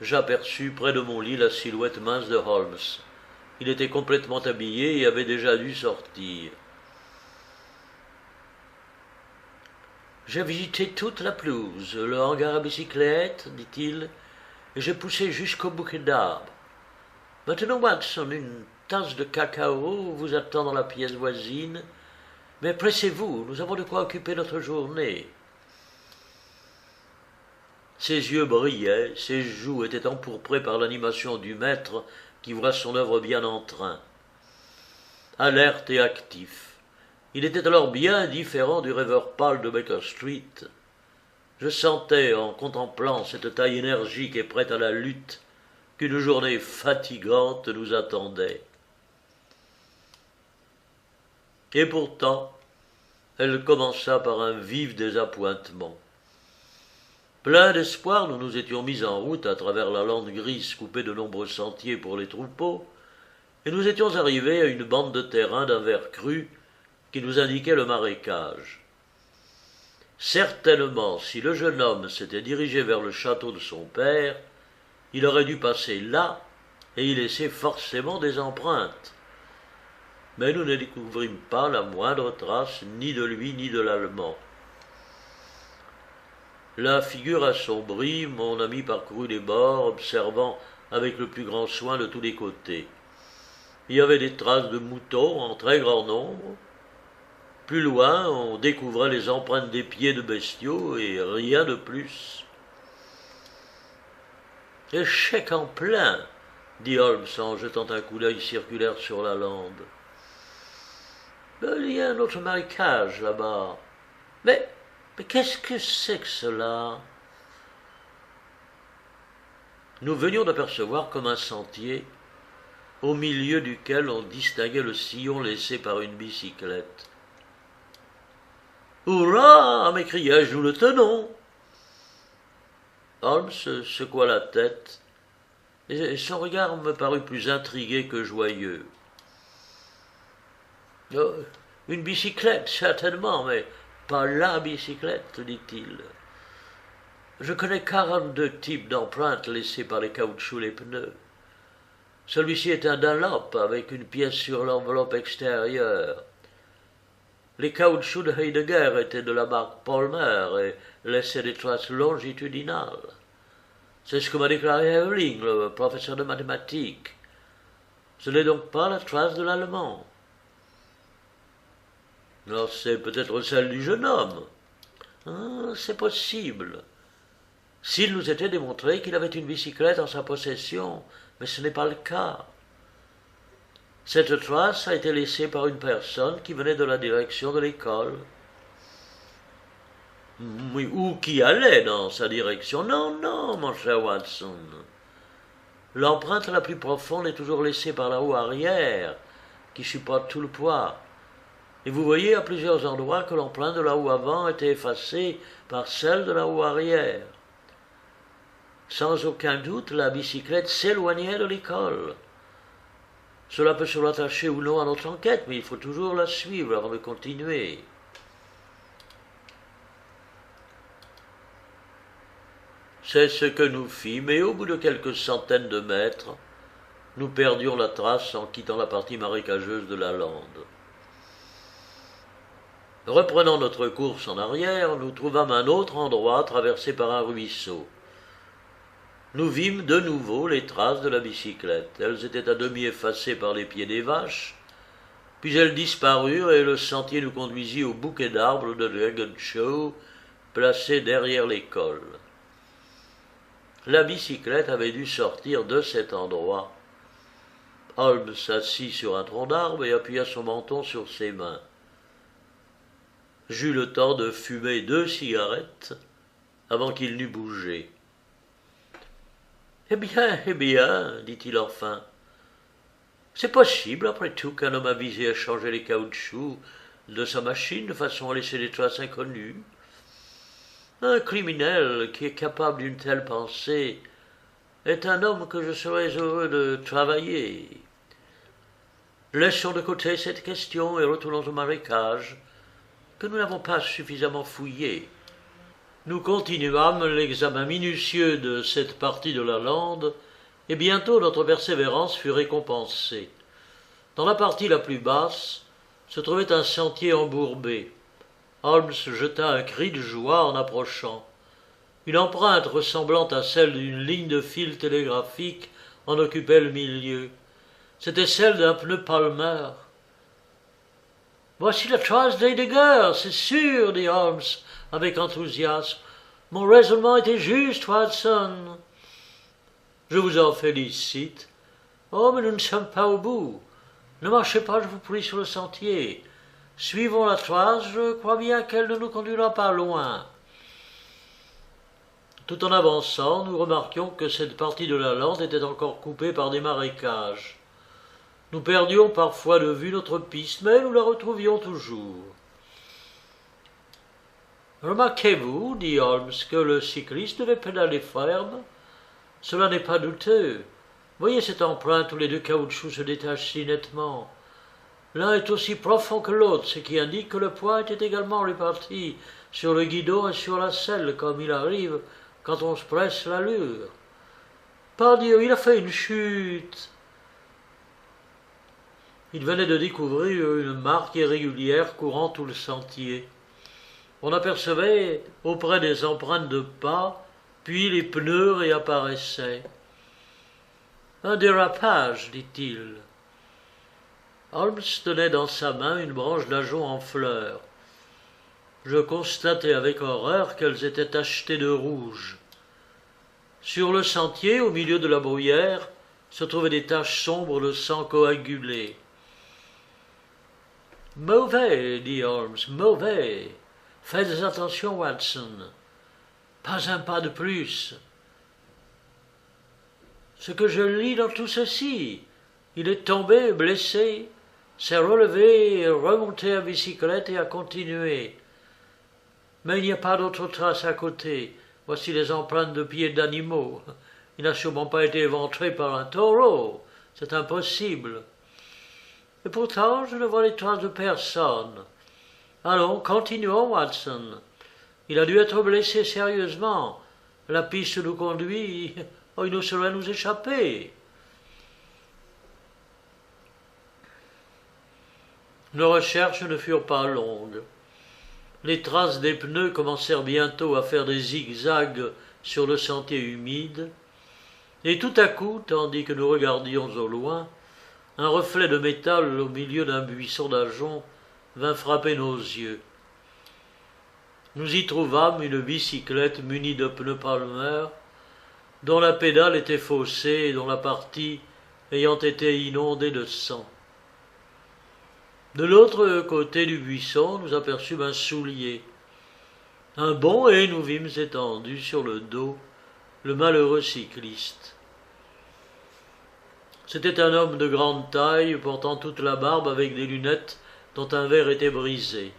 [SPEAKER 1] j'aperçus près de mon lit la silhouette mince de Holmes. Il était complètement habillé et avait déjà dû sortir. J'ai visité toute la pelouse, le hangar à bicyclette, dit-il, et j'ai poussé jusqu'au bouquet d'arbres. Maintenant, Watson, une tasse de cacao vous attend dans la pièce voisine, mais pressez-vous, nous avons de quoi occuper notre journée. Ses yeux brillaient, ses joues étaient empourprées par l'animation du maître qui voit son œuvre bien en train. alerte et actif. Il était alors bien différent du rêveur pâle de Baker Street. Je sentais, en contemplant cette taille énergique et prête à la lutte, qu'une journée fatigante nous attendait. Et pourtant, elle commença par un vif désappointement. Plein d'espoir, nous nous étions mis en route à travers la lande grise coupée de nombreux sentiers pour les troupeaux, et nous étions arrivés à une bande de terrain d'un vert cru qui nous indiquait le marécage. Certainement, si le jeune homme s'était dirigé vers le château de son père, il aurait dû passer là et y laisser forcément des empreintes. Mais nous ne découvrîmes pas la moindre trace ni de lui ni de l'Allemand. La figure assombrie, mon ami parcourut les bords, observant avec le plus grand soin de tous les côtés. Il y avait des traces de moutons en très grand nombre. Plus loin, on découvrait les empreintes des pieds de bestiaux et rien de plus. « Échec en plein !» dit Holmes en jetant un coup d'œil circulaire sur la lande. « Il y a un autre marécage là-bas. Mais qu'est-ce que c'est que cela ?» Nous venions d'apercevoir comme un sentier, au milieu duquel on distinguait le sillon laissé par une bicyclette. « Hurrah !» m'écriai-je, « nous le tenons !» Holmes secoua la tête, et son regard me parut plus intrigué que joyeux. « Une bicyclette, certainement, mais pas la bicyclette, dit-il. Je connais 42 types d'empreintes laissées par les caoutchoucs et les pneus. Celui-ci est un Dunlop avec une pièce sur l'enveloppe extérieure. Les caoutchoucs de Heidegger étaient de la marque Palmer et laissaient des traces longitudinales. C'est ce que m'a déclaré Erling, le professeur de mathématiques. Ce n'est donc pas la trace de l'Allemand. Alors c'est peut-être celle du jeune homme. C'est possible. S'il nous était démontré qu'il avait une bicyclette en sa possession, mais ce n'est pas le cas. Cette trace a été laissée par une personne qui venait de la direction de l'école. Oui, ou qui allait dans sa direction. Non, non, mon cher Watson. L'empreinte la plus profonde est toujours laissée par la roue arrière, qui supporte tout le poids. Et vous voyez à plusieurs endroits que l'empreinte de la roue avant a été effacée par celle de la roue arrière. Sans aucun doute, la bicyclette s'éloignait de l'école. Cela peut se rattacher ou non à notre enquête, mais il faut toujours la suivre avant de continuer. C'est ce que nous fîmes, et au bout de quelques centaines de mètres, nous perdions la trace en quittant la partie marécageuse de la lande. Reprenant notre course en arrière, nous trouvâmes un autre endroit traversé par un ruisseau. Nous vîmes de nouveau les traces de la bicyclette. Elles étaient à demi effacées par les pieds des vaches, puis elles disparurent et le sentier nous conduisit au bouquet d'arbres de Dragon Show, placé derrière l'école. La bicyclette avait dû sortir de cet endroit. Holmes s'assit sur un tronc d'arbre et appuya son menton sur ses mains. J'eus le temps de fumer 2 cigarettes avant qu'il n'eût bougé. Eh bien, dit-il enfin. C'est possible, après tout, qu'un homme avisé à changer les caoutchoucs de sa machine de façon à laisser des traces inconnues. Un criminel qui est capable d'une telle pensée est un homme que je serais heureux de travailler. Laissons de côté cette question et retournons au marécage, que nous n'avons pas suffisamment fouillé. Nous continuâmes l'examen minutieux de cette partie de la lande, et bientôt notre persévérance fut récompensée. Dans la partie la plus basse se trouvait un sentier embourbé. Holmes jeta un cri de joie en approchant. Une empreinte ressemblant à celle d'une ligne de fil télégraphique en occupait le milieu. C'était celle d'un pneu Palmer. « Voici la trace d'Heidegger, c'est sûr, dit Holmes avec enthousiasme. Mon raisonnement était juste, Watson. Je vous en félicite. Oh, mais nous ne sommes pas au bout. Ne marchez pas, je vous prie, sur le sentier. Suivons la trace, je crois bien qu'elle ne nous conduira pas loin. » Tout en avançant, nous remarquions que cette partie de la lande était encore coupée par des marécages. Nous perdions parfois de vue notre piste, mais nous la retrouvions toujours. « Remarquez-vous, dit Holmes, que le cycliste devait pédaler ferme? Cela n'est pas douteux. Voyez cette empreinte où les deux caoutchoucs se détachent si nettement. L'un est aussi profond que l'autre, ce qui indique que le poids était également réparti sur le guidon et sur la selle, comme il arrive quand on se presse l'allure. Pardieu, il a fait une chute. » Il venait de découvrir une marque irrégulière courant tout le sentier. On apercevait auprès des empreintes de pas, puis les pneus réapparaissaient. « Un dérapage, dit-il. » Holmes tenait dans sa main une branche d'ajonc en fleurs. Je constatai avec horreur qu'elles étaient tachetées de rouge. Sur le sentier, au milieu de la bruyère, se trouvaient des taches sombres de sang coagulé. « Mauvais, dit Holmes, mauvais. Faites attention, Watson. Pas un pas de plus. Ce que je lis dans tout ceci, il est tombé, blessé, s'est relevé et remonté à bicyclette et a continué. Mais il n'y a pas d'autre trace à côté. Voici les empreintes de pieds d'animaux. Il n'a sûrement pas été éventré par un taureau. C'est impossible. Et pourtant, je ne vois les traces de personne. Allons, continuons, Watson. Il a dû être blessé sérieusement. La piste nous conduit. Oh, il nous serait nous échapper. Nos recherches ne furent pas longues. Les traces des pneus commencèrent bientôt à faire des zigzags sur le sentier humide, et tout à coup, tandis que nous regardions au loin, un reflet de métal au milieu d'un buisson d'ajoncs vint frapper nos yeux. Nous y trouvâmes une bicyclette munie de pneus Palmer, dont la pédale était faussée et dont la partie ayant été inondée de sang. De l'autre côté du buisson, nous aperçûmes un soulier. Un bond et nous vîmes étendu sur le dos le malheureux cycliste. C'était un homme de grande taille, portant toute la barbe avec des lunettes dont un verre était brisé.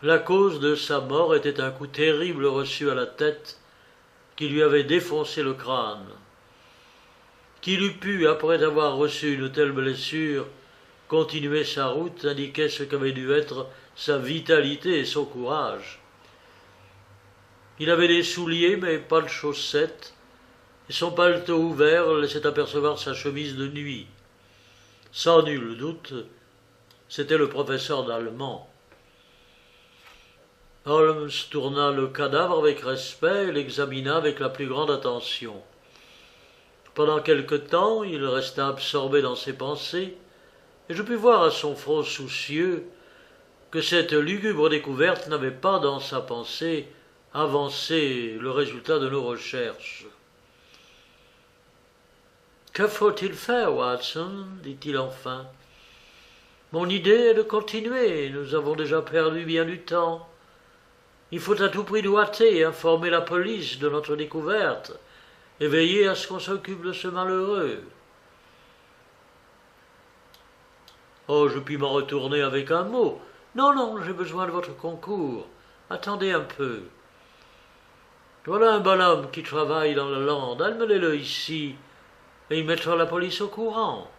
[SPEAKER 1] La cause de sa mort était un coup terrible reçu à la tête qui lui avait défoncé le crâne. Qu'il eût pu, après avoir reçu une telle blessure, continuer sa route indiquait ce qu'avaient dû être sa vitalité et son courage. Il avait des souliers, mais pas de chaussettes, et son paletot ouvert laissait apercevoir sa chemise de nuit. Sans nul doute, c'était le professeur d'allemand. Holmes tourna le cadavre avec respect et l'examina avec la plus grande attention. Pendant quelque temps, il resta absorbé dans ses pensées, et je pus voir à son front soucieux que cette lugubre découverte n'avait pas dans sa pensée avancé le résultat de nos recherches. « Que faut-il faire, Watson » dit-il enfin. « Mon idée est de continuer, nous avons déjà perdu bien du temps. Il faut à tout prix nous hâter et informer la police de notre découverte et veiller à ce qu'on s'occupe de ce malheureux. » Oh, je puis m'en retourner avec un mot. Non, non, j'ai besoin de votre concours. Attendez un peu. Voilà un bonhomme qui travaille dans la lande. Amenez-le ici, et il mettra la police au courant.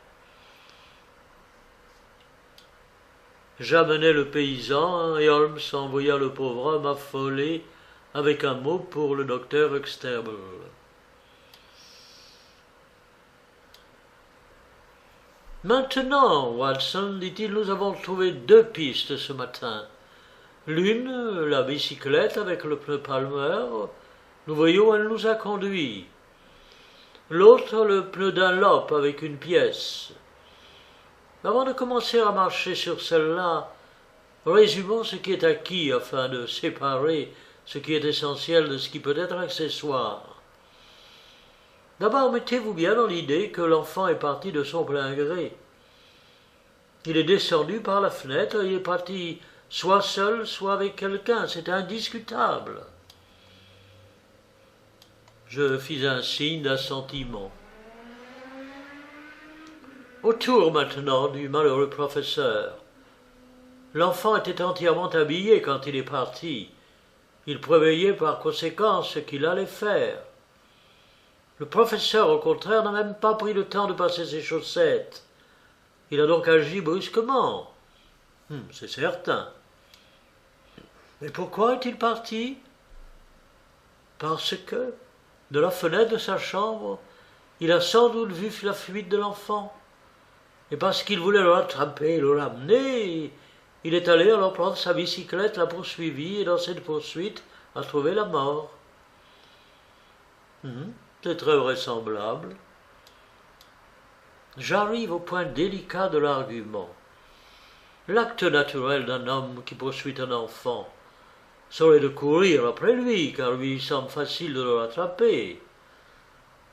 [SPEAKER 1] J'amenai le paysan, et Holmes envoya le pauvre homme affolé avec un mot pour le docteur Huxtable. « Maintenant, Watson, dit-il, nous avons trouvé 2 pistes ce matin. L'une, la bicyclette avec le pneu Palmer, nous voyons, elle nous a conduits. L'autre, le pneu Dunlop avec une pièce. Avant de commencer à marcher sur celle-là, résumons ce qui est acquis afin de séparer ce qui est essentiel de ce qui peut être accessoire. D'abord, mettez-vous bien dans l'idée que l'enfant est parti de son plein gré. Il est descendu par la fenêtre, il est parti soit seul, soit avec quelqu'un, c'est indiscutable. Je fis un signe d'assentiment. Autour maintenant du malheureux professeur. L'enfant était entièrement habillé quand il est parti. Il prévoyait par conséquent ce qu'il allait faire. Le professeur, au contraire, n'a même pas pris le temps de passer ses chaussettes. Il a donc agi brusquement. C'est certain. Mais pourquoi est-il parti? Parce que, de la fenêtre de sa chambre, il a sans doute vu la fuite de l'enfant. Et parce qu'il voulait le rattraper et le ramener, il est allé alors prendre sa bicyclette, l'a poursuivi, et dans cette poursuite a trouvé la mort. C'est très vraisemblable. J'arrive au point délicat de l'argument. L'acte naturel d'un homme qui poursuit un enfant serait de courir après lui, car lui il semble facile de le rattraper.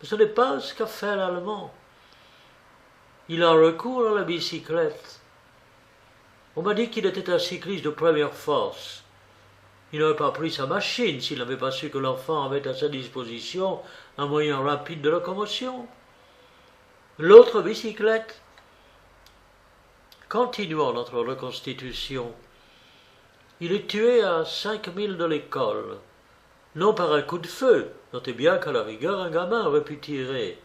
[SPEAKER 1] Mais ce n'est pas ce qu'a fait l'Allemand. Il a recours à la bicyclette. On m'a dit qu'il était un cycliste de première force. Il n'aurait pas pris sa machine s'il n'avait pas su que l'enfant avait à sa disposition un moyen rapide de locomotion. L'autre bicyclette. Continuons notre reconstitution. Il est tué à 5 milles de l'école, non par un coup de feu, notez bien qu'à la rigueur un gamin aurait pu tirer,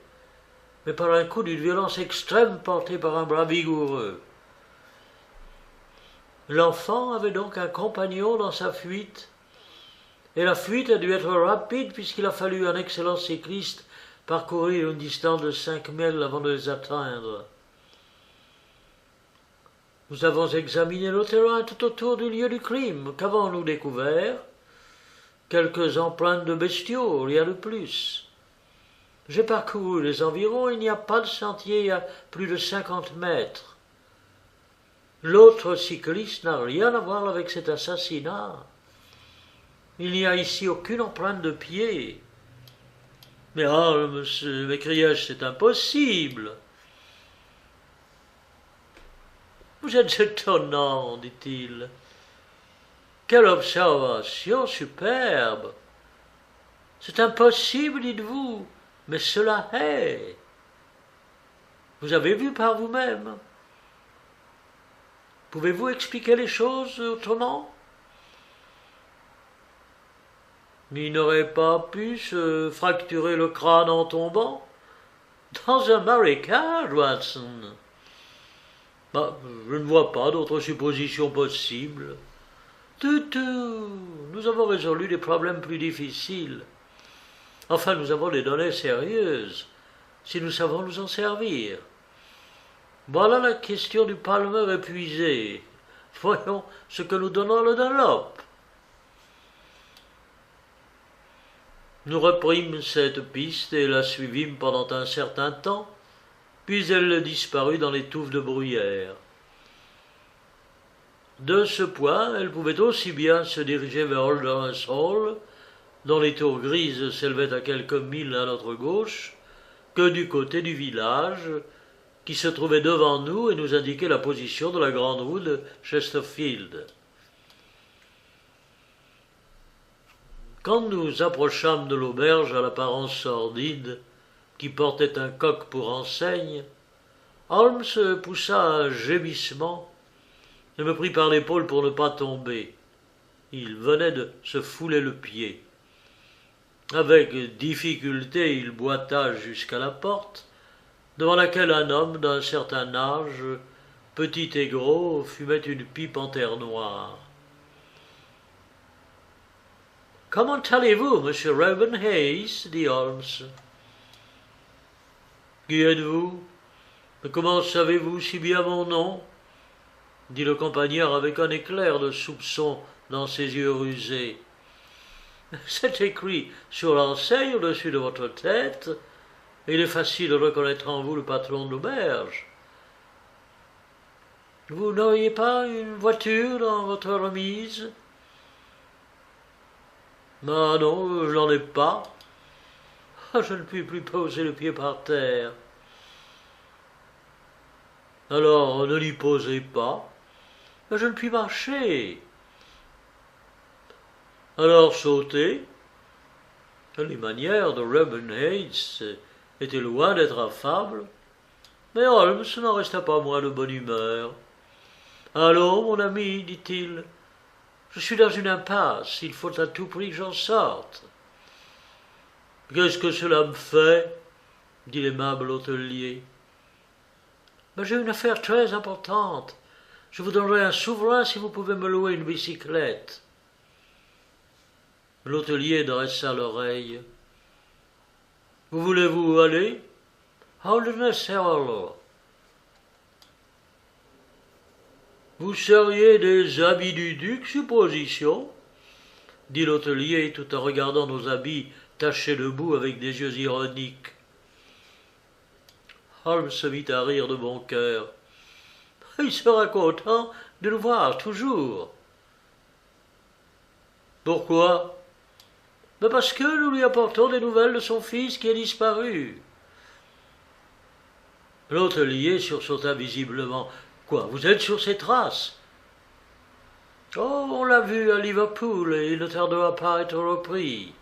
[SPEAKER 1] mais par un coup d'une violence extrême porté par un bras vigoureux. L'enfant avait donc un compagnon dans sa fuite, et la fuite a dû être rapide puisqu'il a fallu à un excellent cycliste parcourir une distance de 5 milles avant de les atteindre. Nous avons examiné le terrain tout autour du lieu du crime. Qu'avons-nous découvert? Quelques empreintes de bestiaux, rien de plus. J'ai parcouru les environs, il n'y a pas de sentier à plus de 50 mètres. L'autre cycliste n'a rien à voir avec cet assassinat. Il n'y a ici aucune empreinte de pied. Mais monsieur, m'écriai-je, c'est impossible. Vous êtes étonnant, dit-il. Quelle observation superbe. C'est impossible, dites-vous, mais cela est. Vous avez vu par vous-même. Pouvez-vous expliquer les choses autrement? Il n'aurait pas pu se fracturer le crâne en tombant? Dans un marécage, Watson. Je ne vois pas d'autre supposition possible. Nous avons résolu des problèmes plus difficiles. Enfin, nous avons des données sérieuses, si nous savons nous en servir. Voilà la question du Palmer épuisée. Voyons ce que nous donnera le Dunlop. Nous reprîmes cette piste et la suivîmes pendant un certain temps, puis elle disparut dans les touffes de bruyère. De ce point, elle pouvait aussi bien se diriger vers Holderness Hall, dont les tours grises s'élevaient à quelques milles à notre gauche, que du côté du village, qui se trouvait devant nous et nous indiquait la position de la grande roue de Chesterfield. Quand nous approchâmes de l'auberge à l'apparence sordide, qui portait un coq pour enseigne, Holmes poussa un gémissement et me prit par l'épaule pour ne pas tomber. Il venait de se fouler le pied. Avec difficulté, il boita jusqu'à la porte, devant laquelle un homme d'un certain âge, petit et gros, fumait une pipe en terre noire. « Comment allez-vous, monsieur Reuben Hayes » dit Holmes. « Qui êtes-vous? Mais comment savez-vous si bien mon nom » dit le campagnard avec un éclair de soupçon dans ses yeux rusés. « C'est écrit sur l'enseigne au-dessus de votre tête, et il est facile de reconnaître en vous le patron de l'auberge. Vous n'auriez pas une voiture dans votre remise » ? « Ah non, je n'en ai pas. Je ne puis plus poser le pied par terre. » Alors ne l'y posez pas. Mais je ne puis marcher. Alors sautez. Les manières de Reuben Hayes étaient loin d'être affables, mais Holmes n'en resta pas moins de bonne humeur. Allons, mon ami, dit-il, je suis dans une impasse, il faut à tout prix que j'en sorte. Qu'est-ce que cela me fait? Dit l'aimable hôtelier. Mais j'ai une affaire très importante. Je vous donnerai un souverain si vous pouvez me louer une bicyclette. L'hôtelier dressa l'oreille. Où voulez-vous aller? Holderness Hall. Vous seriez des habits du duc, supposition? Dit l'hôtelier tout en regardant nos habits tachés de boue avec des yeux ironiques. Holmes se mit à rire de bon cœur. Il sera content de nous voir toujours. Pourquoi? Mais parce que nous lui apportons des nouvelles de son fils qui est disparu. L'hôtelier sursauta visiblement. Quoi, vous êtes sur ses traces? Oh, on l'a vu à Liverpool et il ne tardera pas à être repris.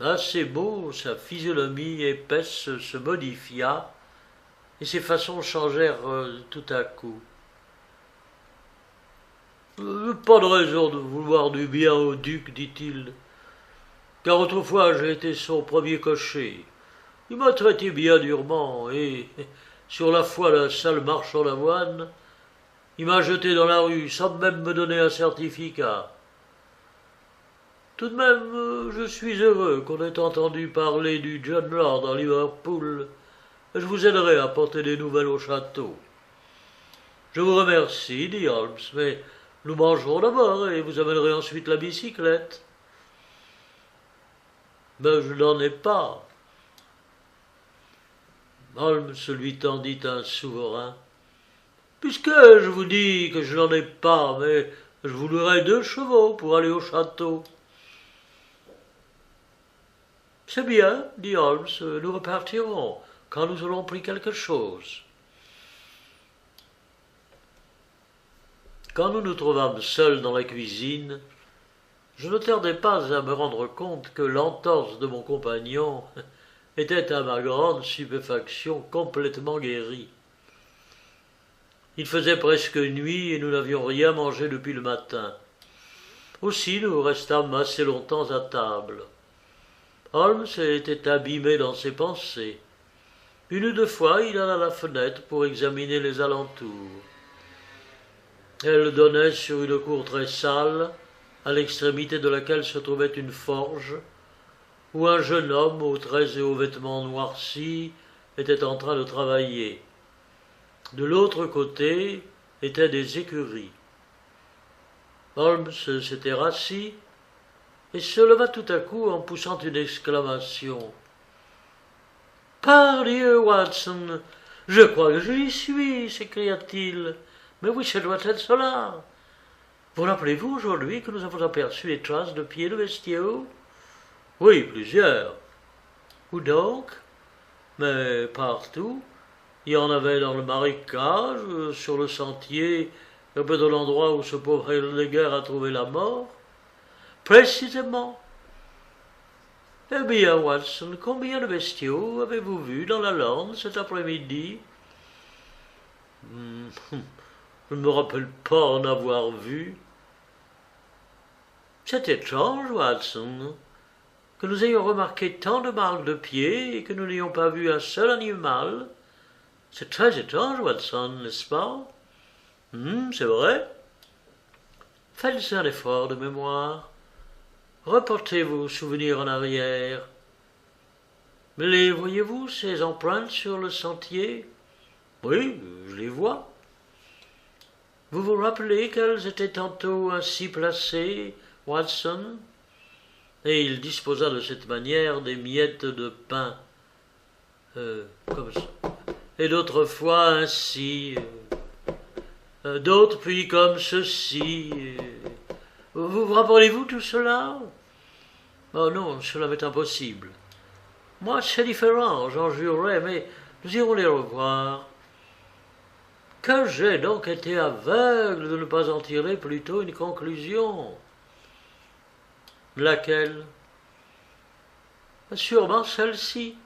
[SPEAKER 1] À ces mots, sa physionomie épaisse se modifia et ses façons changèrent tout à coup. Pas de raison de vouloir du bien au duc, dit-il, car autrefois j'ai été son premier cocher. Il m'a traité bien durement, et, sur la foi d'un sale marchand d'avoine, il m'a jeté dans la rue sans même me donner un certificat. Tout de même, je suis heureux qu'on ait entendu parler du John Lord à Liverpool, et je vous aiderai à porter des nouvelles au château. Je vous remercie, dit Holmes, mais nous mangerons d'abord et vous amènerez ensuite la bicyclette. Mais je n'en ai pas. Holmes lui tendit un souverain. Puisque je vous dis que je n'en ai pas, mais je vous louerai 2 chevaux pour aller au château. C'est bien, dit Holmes, nous repartirons quand nous aurons pris quelque chose. Quand nous nous trouvâmes seuls dans la cuisine, je ne tardai pas à me rendre compte que l'entorse de mon compagnon était à ma grande stupéfaction complètement guérie. Il faisait presque nuit et nous n'avions rien mangé depuis le matin. Aussi nous restâmes assez longtemps à table. Holmes était abîmé dans ses pensées. 1 ou 2 fois, il alla à la fenêtre pour examiner les alentours. Elle donnait sur une cour très sale, à l'extrémité de laquelle se trouvait une forge, où un jeune homme aux traits et aux vêtements noircis était en train de travailler. De l'autre côté étaient des écuries. Holmes s'était rassis et se leva tout à coup en poussant une exclamation. « Pardieu, Watson, je crois que je y suis, s'écria-t-il. Mais oui, ça doit être cela. Vous rappelez-vous aujourd'hui que nous avons aperçu les traces de pieds de bestiaux? Oui, plusieurs. Où donc? Mais partout. Il y en avait dans le marécage, sur le sentier, un peu de l'endroit où ce pauvre Heidegger a trouvé la mort. Précisément. Eh bien, Watson, combien de bestiaux avez-vous vu dans la lande cet après-midi? Je ne me rappelle pas en avoir vu. C'est étrange, Watson, que nous ayons remarqué tant de marques de pieds et que nous n'ayons pas vu un seul animal. C'est très étrange, Watson, n'est-ce pas? C'est vrai. Faites un effort de mémoire. Reportez vos souvenirs en arrière. Les voyez-vous, ces empreintes sur le sentier? Oui, je les vois. Vous vous rappelez qu'elles étaient tantôt ainsi placées, Watson? Et il disposa de cette manière des miettes de pain, comme ça. Et d'autres fois ainsi, d'autres puis comme ceci. Vous vous rappelez-vous tout cela? Oh non, cela m'est impossible. Moi, c'est différent, j'en jurerais, mais Nous irons les revoir. Que j'ai donc été aveugle de ne pas en tirer plutôt une conclusion. Laquelle? Sûrement celle-ci.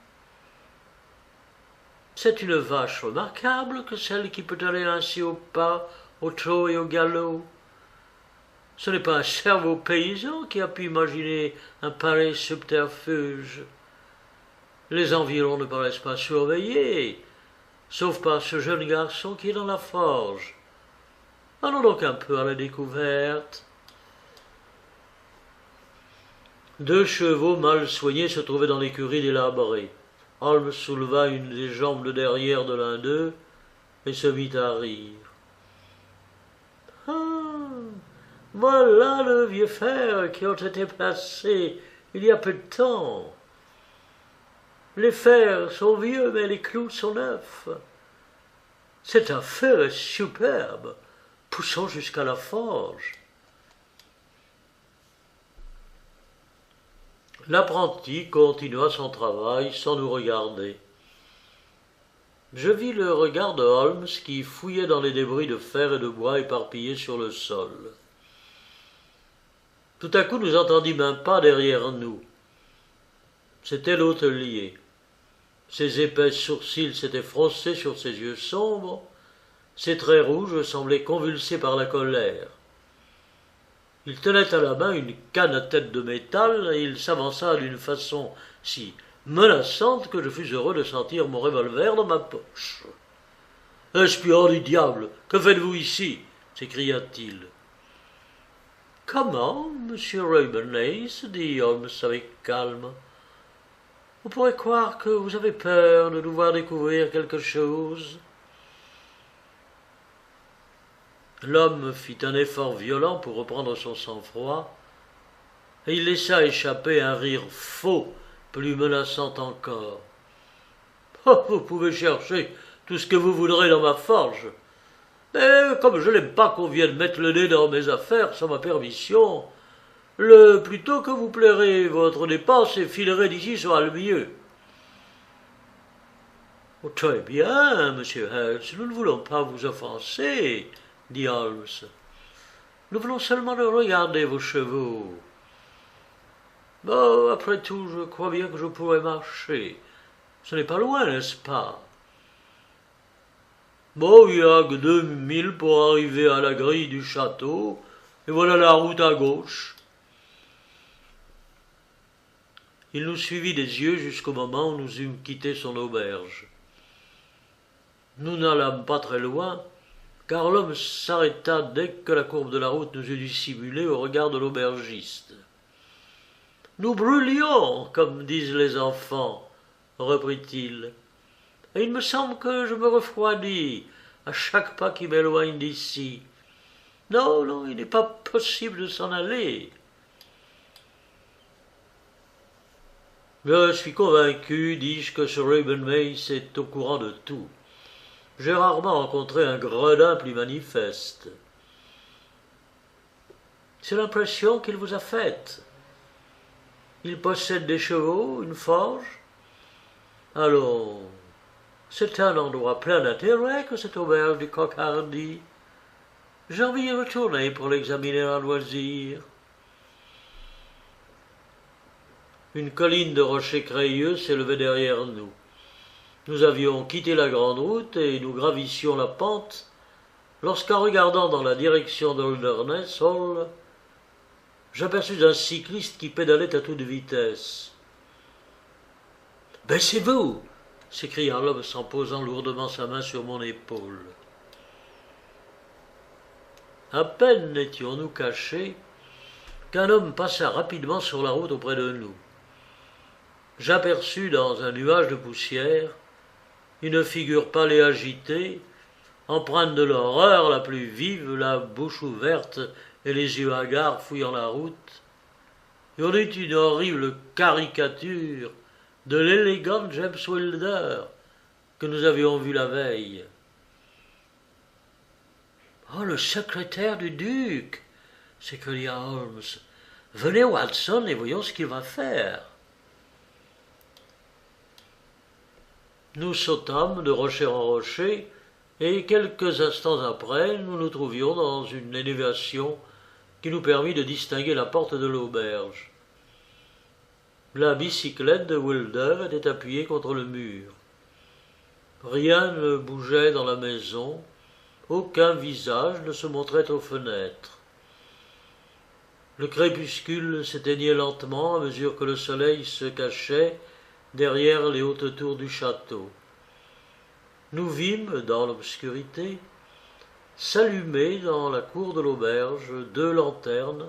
[SPEAKER 1] C'est une vache remarquable que celle qui peut aller ainsi au pas, au trot et au galop. Ce n'est pas un cerveau paysan qui a pu imaginer un pareil subterfuge. Les environs ne paraissent pas surveillés, sauf par ce jeune garçon qui est dans la forge. Allons donc un peu à la découverte. 2 chevaux mal soignés se trouvaient dans l'écurie délabrée. Holmes souleva une des jambes de derrière de l'un d'eux et se mit à rire. « Ah, voilà le vieux fer qui ont été placés il y a peu de temps. Les fers sont vieux, mais les clous sont neufs. Cette affaire est superbe. Poussons jusqu'à la forge. » L'apprenti continua son travail sans nous regarder. Je vis le regard de Holmes qui fouillait dans les débris de fer et de bois éparpillés sur le sol. Tout à coup, nous entendîmes un pas derrière nous. C'était l'hôtelier. Ses épais sourcils s'étaient froncés sur ses yeux sombres, ses traits rouges semblaient convulsés par la colère. Il tenait à la main une canne à tête de métal et il s'avança d'une façon si menaçante que je fus heureux de sentir mon revolver dans ma poche. « Espion du diable, que faites-vous ici » s'écria-t-il. « Comment, monsieur Ravennace » dit Holmes avec calme. « On pourrait croire que vous avez peur de nous voir découvrir quelque chose. » L'homme fit un effort violent pour reprendre son sang-froid, et il laissa échapper un rire faux, plus menaçant encore. « Oh, vous pouvez chercher tout ce que vous voudrez dans ma forge, mais comme je n'aime pas qu'on vienne mettre le nez dans mes affaires sans ma permission, le plus tôt que vous plairez votre dépense et filerez d'ici sera le mieux. » « Très bien, monsieur Helms, nous ne voulons pas vous offenser, » dit Holmes. « Nous voulons seulement regarder vos chevaux. Bon, après tout, je crois bien que je pourrais marcher. Ce n'est pas loin, n'est-ce pas? Bon, il y a que 2 milles pour arriver à la grille du château, et voilà la route à gauche. » Il nous suivit des yeux jusqu'au moment où nous eûmes quitté son auberge. Nous n'allâmes pas très loin, car l'homme s'arrêta dès que la courbe de la route nous eut dissimulés au regard de l'aubergiste. « Nous brûlions, comme disent les enfants, » reprit-il, « et il me semble que je me refroidis à chaque pas qui m'éloigne d'ici. Non, non, il n'est pas possible de s'en aller. » Je suis convaincu, dis-je, que ce Ravennace est au courant de tout. J'ai rarement rencontré un gredin plus manifeste. C'est l'impression qu'il vous a faite. Il possède des chevaux, une forge. Allons, c'est un endroit plein d'intérêt que cette auberge du Coq Hardy. J'ai envie d'y retourner pour l'examiner à loisir. Une colline de rochers crayeux s'élevait derrière nous. Nous avions quitté la grande route et nous gravissions la pente lorsqu'en regardant dans la direction d'Holderness Hall, j'aperçus un cycliste qui pédalait à toute vitesse. « Baissez-vous » s'écria l'homme en posant lourdement sa main sur mon épaule. À peine étions-nous cachés qu'un homme passa rapidement sur la route auprès de nous. J'aperçus dans un nuage de poussière une figure pâle et agitée, empreinte de l'horreur la plus vive, la bouche ouverte et les yeux hagards fouillant la route, et on eut une horrible caricature de l'élégant James Wilder que nous avions vu la veille. « Oh, le secrétaire du duc » s'écria Holmes. « Venez, Watson, et voyons ce qu'il va faire. » Nous sautâmes de rocher en rocher, et quelques instants après, nous nous trouvions dans une élévation qui nous permit de distinguer la porte de l'auberge. La bicyclette de Wilder était appuyée contre le mur. Rien ne bougeait dans la maison, aucun visage ne se montrait aux fenêtres. Le crépuscule s'éteignait lentement à mesure que le soleil se cachait derrière les hautes tours du château. Nous vîmes, dans l'obscurité, s'allumer dans la cour de l'auberge 2 lanternes,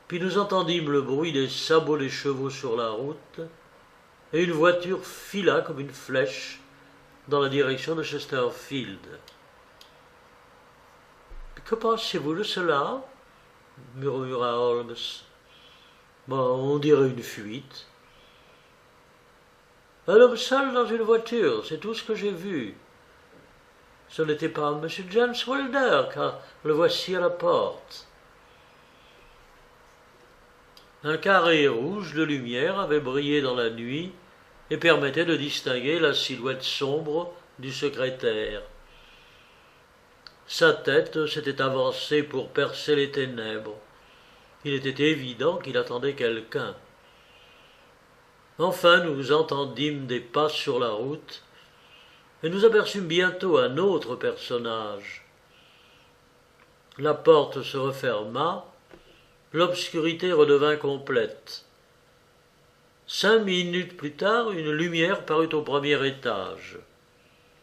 [SPEAKER 1] puis nous entendîmes le bruit des sabots des chevaux sur la route, et une voiture fila comme une flèche dans la direction de Chesterfield. « Que pensez-vous de cela » murmura Holmes. « On dirait une fuite. » « Un homme seul dans une voiture, c'est tout ce que j'ai vu. Ce n'était pas M. James Wilder, car le voici à la porte. » Un carré rouge de lumière avait brillé dans la nuit et permettait de distinguer la silhouette sombre du secrétaire. Sa tête s'était avancée pour percer les ténèbres. Il était évident qu'il attendait quelqu'un. Enfin, nous entendîmes des pas sur la route, et nous aperçûmes bientôt un autre personnage. La porte se referma, l'obscurité redevint complète. 5 minutes plus tard, une lumière parut au premier étage.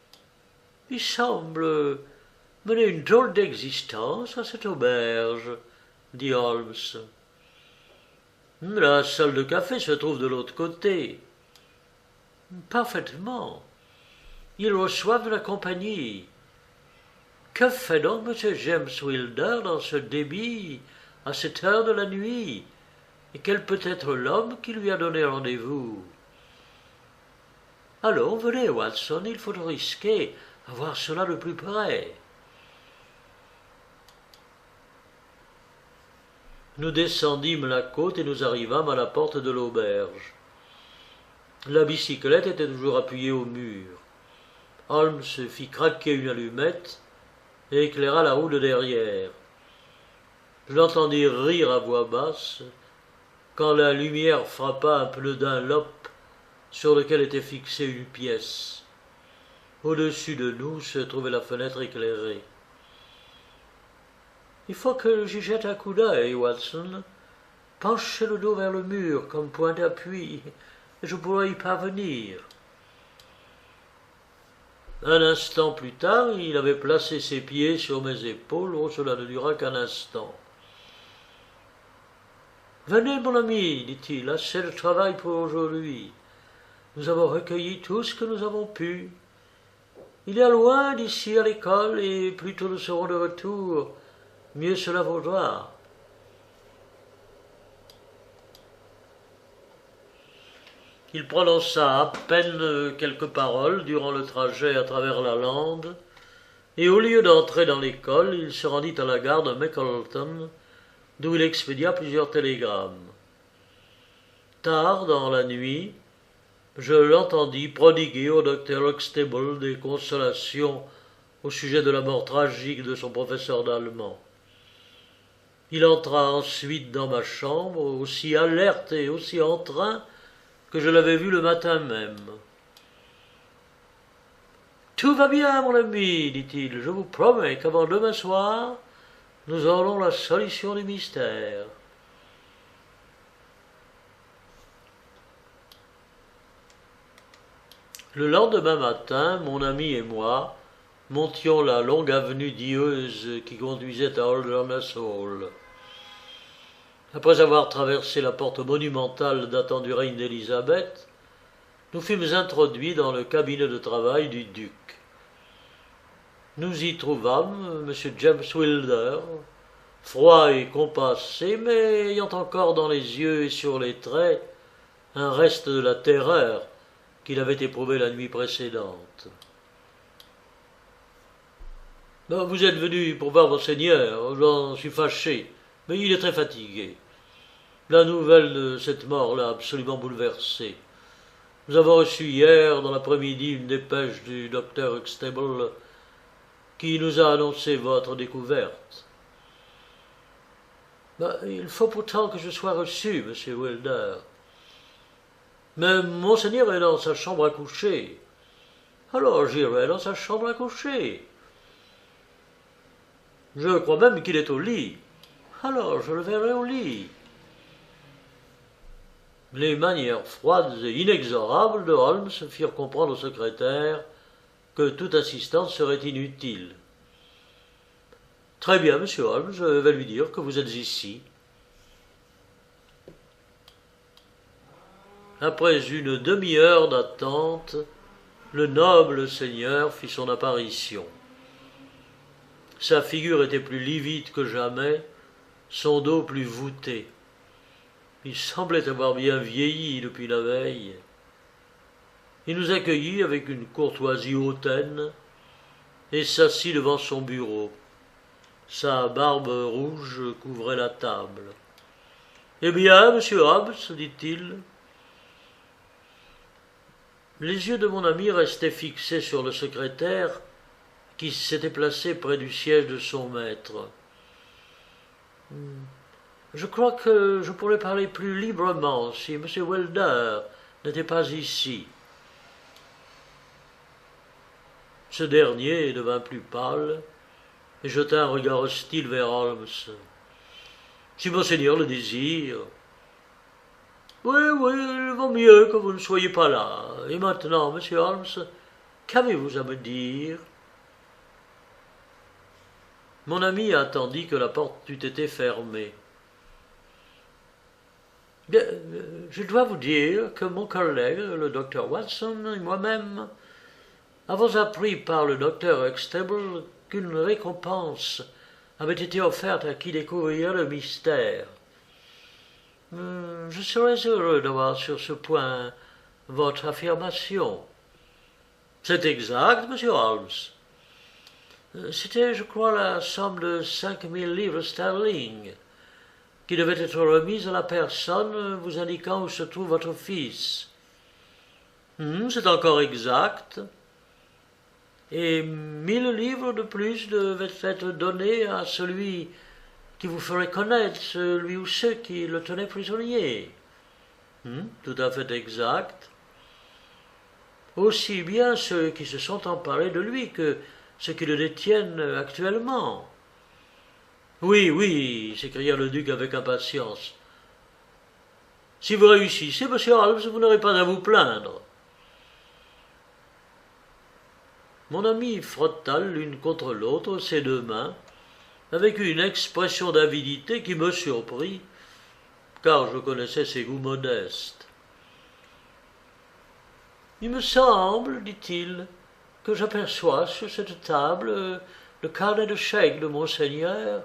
[SPEAKER 1] « Il semble mener une drôle d'existence à cette auberge, » dit Holmes. « La salle de café se trouve de l'autre côté. »« Parfaitement. Ils reçoivent de la compagnie. Que fait donc M. James Wilder dans ce débit à cette heure de la nuit, et quel peut être l'homme qui lui a donné rendez-vous ? Allons, venez, Watson, il faut risquer à voir cela de plus près. » Nous descendîmes la côte et nous arrivâmes à la porte de l'auberge. La bicyclette était toujours appuyée au mur. Holmes fit craquer une allumette et éclaira la roue de derrière. Je l'entendis rire à voix basse quand la lumière frappa un pneu Dunlop sur lequel était fixée une pièce. Au-dessus de nous se trouvait la fenêtre éclairée. « Il faut que j'y jette un coup d'œil, Watson. Penchez le dos vers le mur comme point d'appui, et je pourrai y parvenir. » Un instant plus tard, il avait placé ses pieds sur mes épaules. Oh, cela ne dura qu'un instant. « Venez, mon ami, dit-il, assez de travail pour aujourd'hui. Nous avons recueilli tout ce que nous avons pu. Il y a loin d'ici à l'école, et plus tôt nous serons de retour, mieux cela vaudra. » Il prononça à peine quelques paroles durant le trajet à travers la lande, et au lieu d'entrer dans l'école, il se rendit à la gare de Mackleton, d'où il expédia plusieurs télégrammes. Tard dans la nuit, je l'entendis prodiguer au docteur Huxtable des consolations au sujet de la mort tragique de son professeur d'allemand. Il entra ensuite dans ma chambre, aussi alerte et aussi en train que je l'avais vu le matin même. « Tout va bien, mon ami, dit-il. Je vous promets qu'avant demain soir, nous aurons la solution du mystère. » Le lendemain matin, mon ami et moi montions la longue avenue dieuse qui conduisait à Holderness Hall. Après avoir traversé la porte monumentale datant du règne d'Élisabeth, nous fûmes introduits dans le cabinet de travail du duc. Nous y trouvâmes M. James Wilder, froid et compassé, mais ayant encore dans les yeux et sur les traits un reste de la terreur qu'il avait éprouvée la nuit précédente. « Vous êtes venu pour voir monseigneur, j'en suis fâché, mais il est très fatigué. La nouvelle de cette mort l'a absolument bouleversé. Nous avons reçu hier, dans l'après-midi, une dépêche du docteur Huxtable qui nous a annoncé votre découverte. Il faut pourtant que je sois reçu, monsieur Wilder. Mais monseigneur est dans sa chambre à coucher. Alors j'irai dans sa chambre à coucher. Je crois même qu'il est au lit. Alors je le verrai au lit. Les manières froides et inexorables de Holmes firent comprendre au secrétaire que toute assistance serait inutile. Très bien, monsieur Holmes, je vais lui dire que vous êtes ici. Après une demi-heure d'attente, le noble seigneur fit son apparition. Sa figure était plus livide que jamais, son dos plus voûté. Il semblait avoir bien vieilli depuis la veille. Il nous accueillit avec une courtoisie hautaine et s'assit devant son bureau. Sa barbe rouge couvrait la table. « Eh bien, monsieur Hobbes, dit-il. » Les yeux de mon ami restaient fixés sur le secrétaire qui s'était placé près du siège de son maître. « Je crois que je pourrais parler plus librement si M. Wilder n'était pas ici. » Ce dernier devint plus pâle et jeta un regard hostile vers Holmes. « Si monseigneur le désire. »« Oui, il vaut mieux que vous ne soyez pas là. Et maintenant, monsieur Holmes, qu'avez-vous à me dire ?» Mon ami attendit que la porte eût été fermée. « Bien, je dois vous dire que mon collègue, le docteur Watson, et moi-même avons appris par le docteur Huxtable qu'une récompense avait été offerte à qui découvrirait le mystère. Je serais heureux d'avoir sur ce point votre affirmation. »« C'est exact, monsieur Holmes. C'était, je crois, la somme de 5000 livres sterling qui devait être remise à la personne vous indiquant où se trouve votre fils. »« C'est encore exact. Et 1000 livres de plus devaient être donnés à celui qui vous ferait connaître, celui ou ceux qui le tenaient prisonnier. » Tout à fait exact. Aussi bien ceux qui se sont emparés de lui que ceux qui le détiennent actuellement. Oui, s'écria le duc avec impatience. Si vous réussissez, monsieur Holmes, vous n'aurez pas à vous plaindre. Mon ami frotta l'une contre l'autre ses deux mains, avec une expression d'avidité qui me surprit, car je connaissais ses goûts modestes. « Il me semble, dit-il, que j'aperçois sur cette table le carnet de chèques de monseigneur.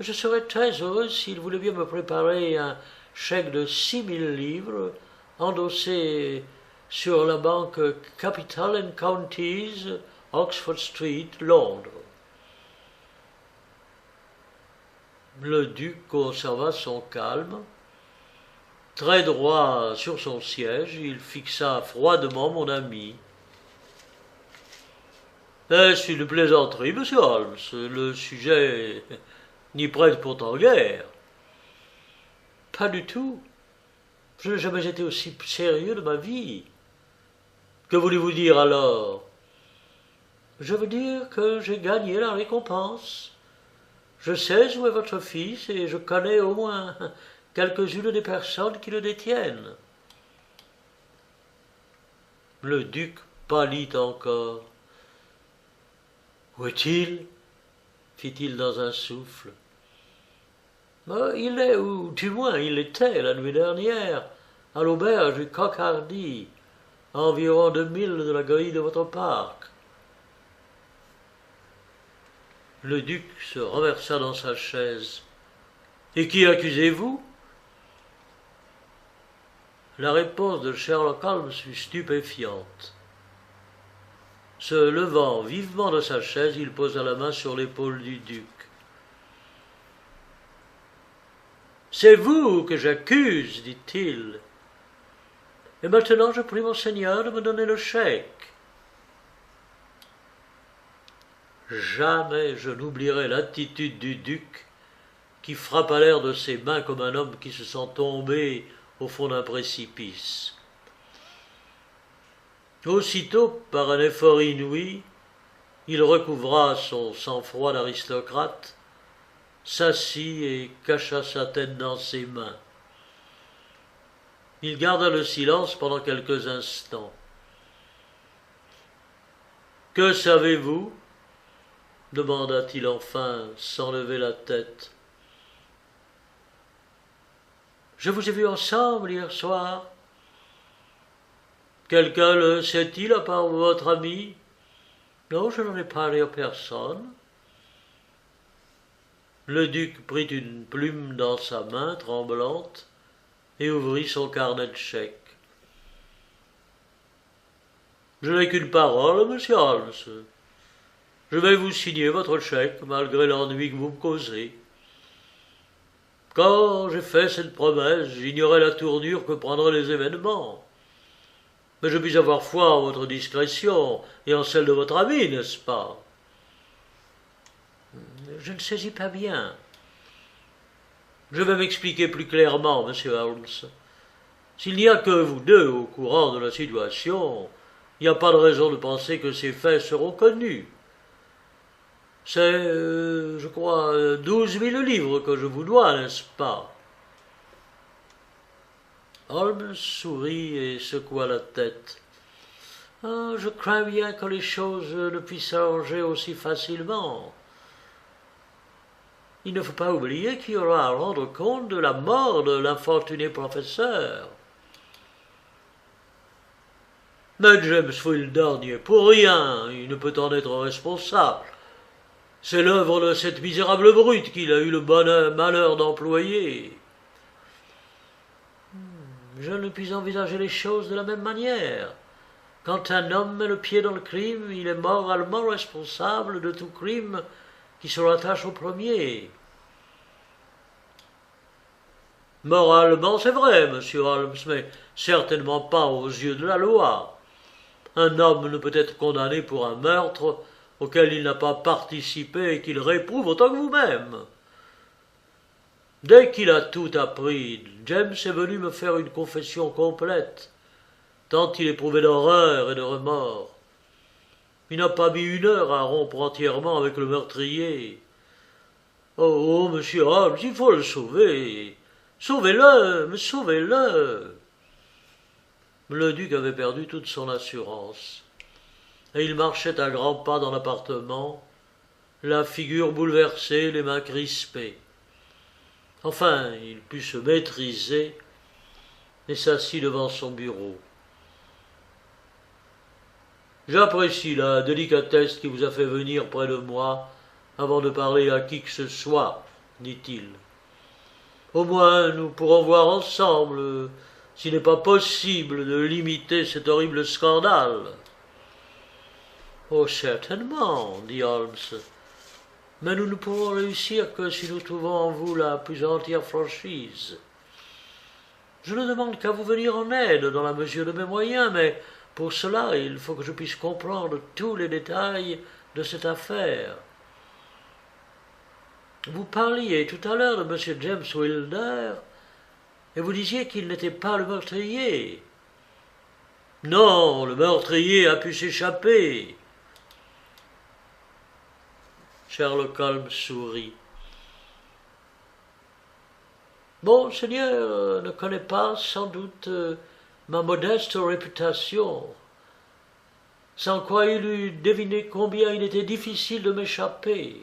[SPEAKER 1] Je serais très heureux s'il voulait bien me préparer un chèque de 6000 livres, endossé sur la banque Capital and Counties, Oxford Street, Londres. » Le duc conserva son calme. Très droit sur son siège, il fixa froidement mon ami. « Est-ce une plaisanterie, monsieur Holmes? Le sujet n'y prête pourtant guère. »« Pas du tout. Je n'ai jamais été aussi sérieux de ma vie. »« Que voulez-vous dire alors? »« Je veux dire que j'ai gagné la récompense. Je sais où est votre fils et je connais au moins quelques-unes des personnes qui le détiennent. » Le duc pâlit encore. « Où est-il » fit-il dans un souffle. « Il est, ou du moins il était, la nuit dernière, à l'auberge du Coq Hardy, à environ 2 milles de la grille de votre parc. » Le duc se renversa dans sa chaise. « Et qui accusez-vous » La réponse de Sherlock Holmes fut stupéfiante. Se levant vivement de sa chaise, il posa la main sur l'épaule du duc. « C'est vous que j'accuse, dit-il. Et maintenant je prie monseigneur de me donner le chèque. Jamais je n'oublierai l'attitude du duc qui frappa l'air de ses mains comme un homme qui se sent tombé au fond d'un précipice. Aussitôt, par un effort inouï, il recouvra son sang-froid d'aristocrate, s'assit et cacha sa tête dans ses mains. Il garda le silence pendant quelques instants. « Que savez-vous » demanda-t-il enfin, sans lever la tête. « Je vous ai vus ensemble hier soir. Quelqu'un le sait-il à part votre ami ? Non, je n'en ai parlé à personne. » Le duc prit une plume dans sa main tremblante et ouvrit son carnet de chèques. « Je n'ai qu'une parole, monsieur Holmes. Je vais vous signer votre chèque, malgré l'ennui que vous me causez. Quand j'ai fait cette promesse, j'ignorais la tournure que prendraient les événements. Mais je puis avoir foi en votre discrétion et en celle de votre ami, n'est-ce pas ? » « Je ne saisis pas bien. »« Je vais m'expliquer plus clairement, monsieur Holmes. S'il n'y a que vous deux au courant de la situation, il n'y a pas de raison de penser que ces faits seront connus. C'est, je crois, 12 000 livres que je vous dois, n'est-ce pas ? » Holmes sourit et secoua la tête. « Je crains bien que les choses ne puissent s'arranger aussi facilement. Il ne faut pas oublier qu'il y aura à rendre compte de la mort de l'infortuné professeur. Mais James Wilder n'y est pour rien, il ne peut en être responsable. C'est l'œuvre de cette misérable brute qu'il a eu le malheur d'employer. Je ne puis envisager les choses de la même manière. Quand un homme met le pied dans le crime, il est moralement responsable de tout crime qui se rattache au premier. Moralement, c'est vrai, monsieur Holmes, mais certainement pas aux yeux de la loi. Un homme ne peut être condamné pour un meurtre auquel il n'a pas participé et qu'il réprouve autant que vous-même. Dès qu'il a tout appris, James est venu me faire une confession complète, tant il éprouvait d'horreur et de remords. Il n'a pas mis une heure à rompre entièrement avec le meurtrier. Oh, monsieur Holmes, il faut le sauver. Sauvez-le, mais sauvez-le. Le duc avait perdu toute son assurance, et il marchait à grands pas dans l'appartement, la figure bouleversée, les mains crispées. Enfin, il put se maîtriser et s'assit devant son bureau. « J'apprécie la délicatesse qui vous a fait venir près de moi avant de parler à qui que ce soit, dit-il. Au moins, nous pourrons voir ensemble s'il n'est pas possible de limiter cet horrible scandale. »« Oh, certainement, dit Holmes, mais nous ne pourrons réussir que si nous trouvons en vous la plus entière franchise. Je ne demande qu'à vous venir en aide dans la mesure de mes moyens, mais pour cela, il faut que je puisse comprendre tous les détails de cette affaire. Vous parliez tout à l'heure de M. James Wilder, et vous disiez qu'il n'était pas le meurtrier. Non, le meurtrier a pu s'échapper. Sherlock Holmes sourit. Monseigneur ne connaît pas, sans doute, ma modeste réputation, sans quoi il eût deviné combien il était difficile de m'échapper.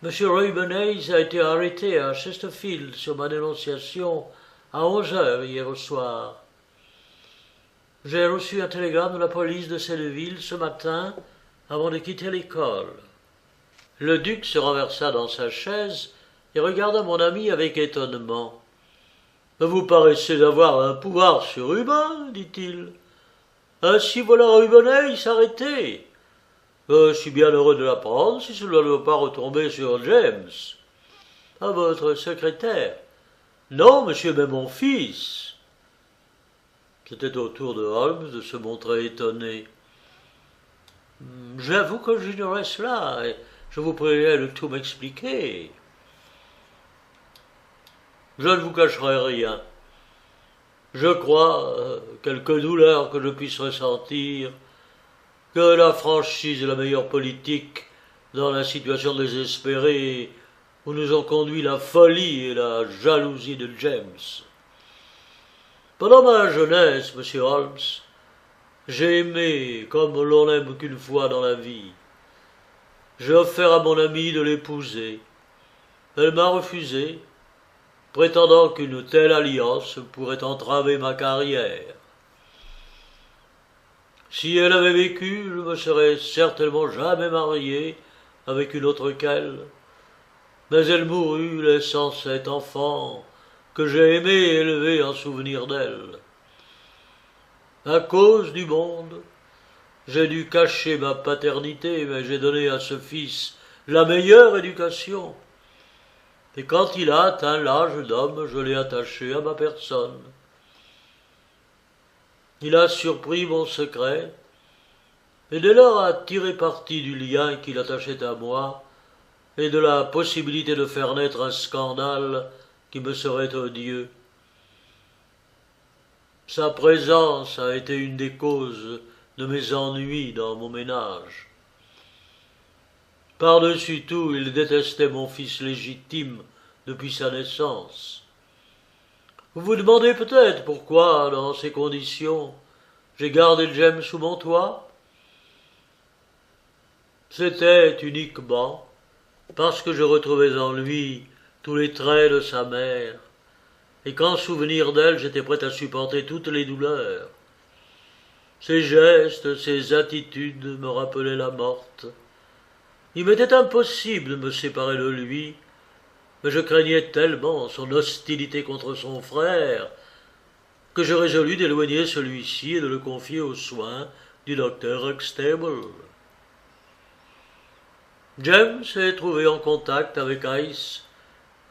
[SPEAKER 1] M. Rubberneys a été arrêté à Chesterfield sur ma dénonciation à 11h hier au soir. J'ai reçu un télégramme de la police de cette ville ce matin avant de quitter l'école. Le duc se renversa dans sa chaise et regarda mon ami avec étonnement. « Vous paraissez avoir un pouvoir sur Rubin, dit-il. Ainsi voilà Rubberneys s'arrêter. Je suis bien heureux de l'apprendre si cela ne doit pas retomber sur James. À votre secrétaire. Non, monsieur, mais mon fils. C'était au tour de Holmes de se montrer étonné. J'avoue que j'ignorais cela, et je vous prierai de tout m'expliquer. Je ne vous cacherai rien. Je crois, quelque douleur que je puisse ressentir, que la franchise est la meilleure politique dans la situation désespérée où nous ont conduit la folie et la jalousie de James. Pendant ma jeunesse, monsieur Holmes, j'ai aimé comme l'on n'aime qu'une fois dans la vie. J'ai offert à mon amie de l'épouser. Elle m'a refusé, prétendant qu'une telle alliance pourrait entraver ma carrière. Si elle avait vécu, je me serais certainement jamais marié avec une autre qu'elle. Mais elle mourut, laissant cet enfant que j'ai aimé et élevé en souvenir d'elle. À cause du monde, j'ai dû cacher ma paternité, mais j'ai donné à ce fils la meilleure éducation. Et quand il a atteint l'âge d'homme, je l'ai attaché à ma personne. Il a surpris mon secret, et dès lors a tiré parti du lien qu'il attachait à moi, et de la possibilité de faire naître un scandale qui me serait odieux. Sa présence a été une des causes de mes ennuis dans mon ménage. Par-dessus tout, il détestait mon fils légitime depuis sa naissance. Vous vous demandez peut-être pourquoi, dans ces conditions, j'ai gardé James sous mon toit? C'était uniquement parce que je retrouvais en lui tous les traits de sa mère, et qu'en souvenir d'elle, j'étais prêt à supporter toutes les douleurs. Ses gestes, ses attitudes me rappelaient la morte. Il m'était impossible de me séparer de lui, mais je craignais tellement son hostilité contre son frère que je résolus d'éloigner celui-ci et de le confier aux soins du docteur Huxtable. James s'est trouvé en contact avec Ice,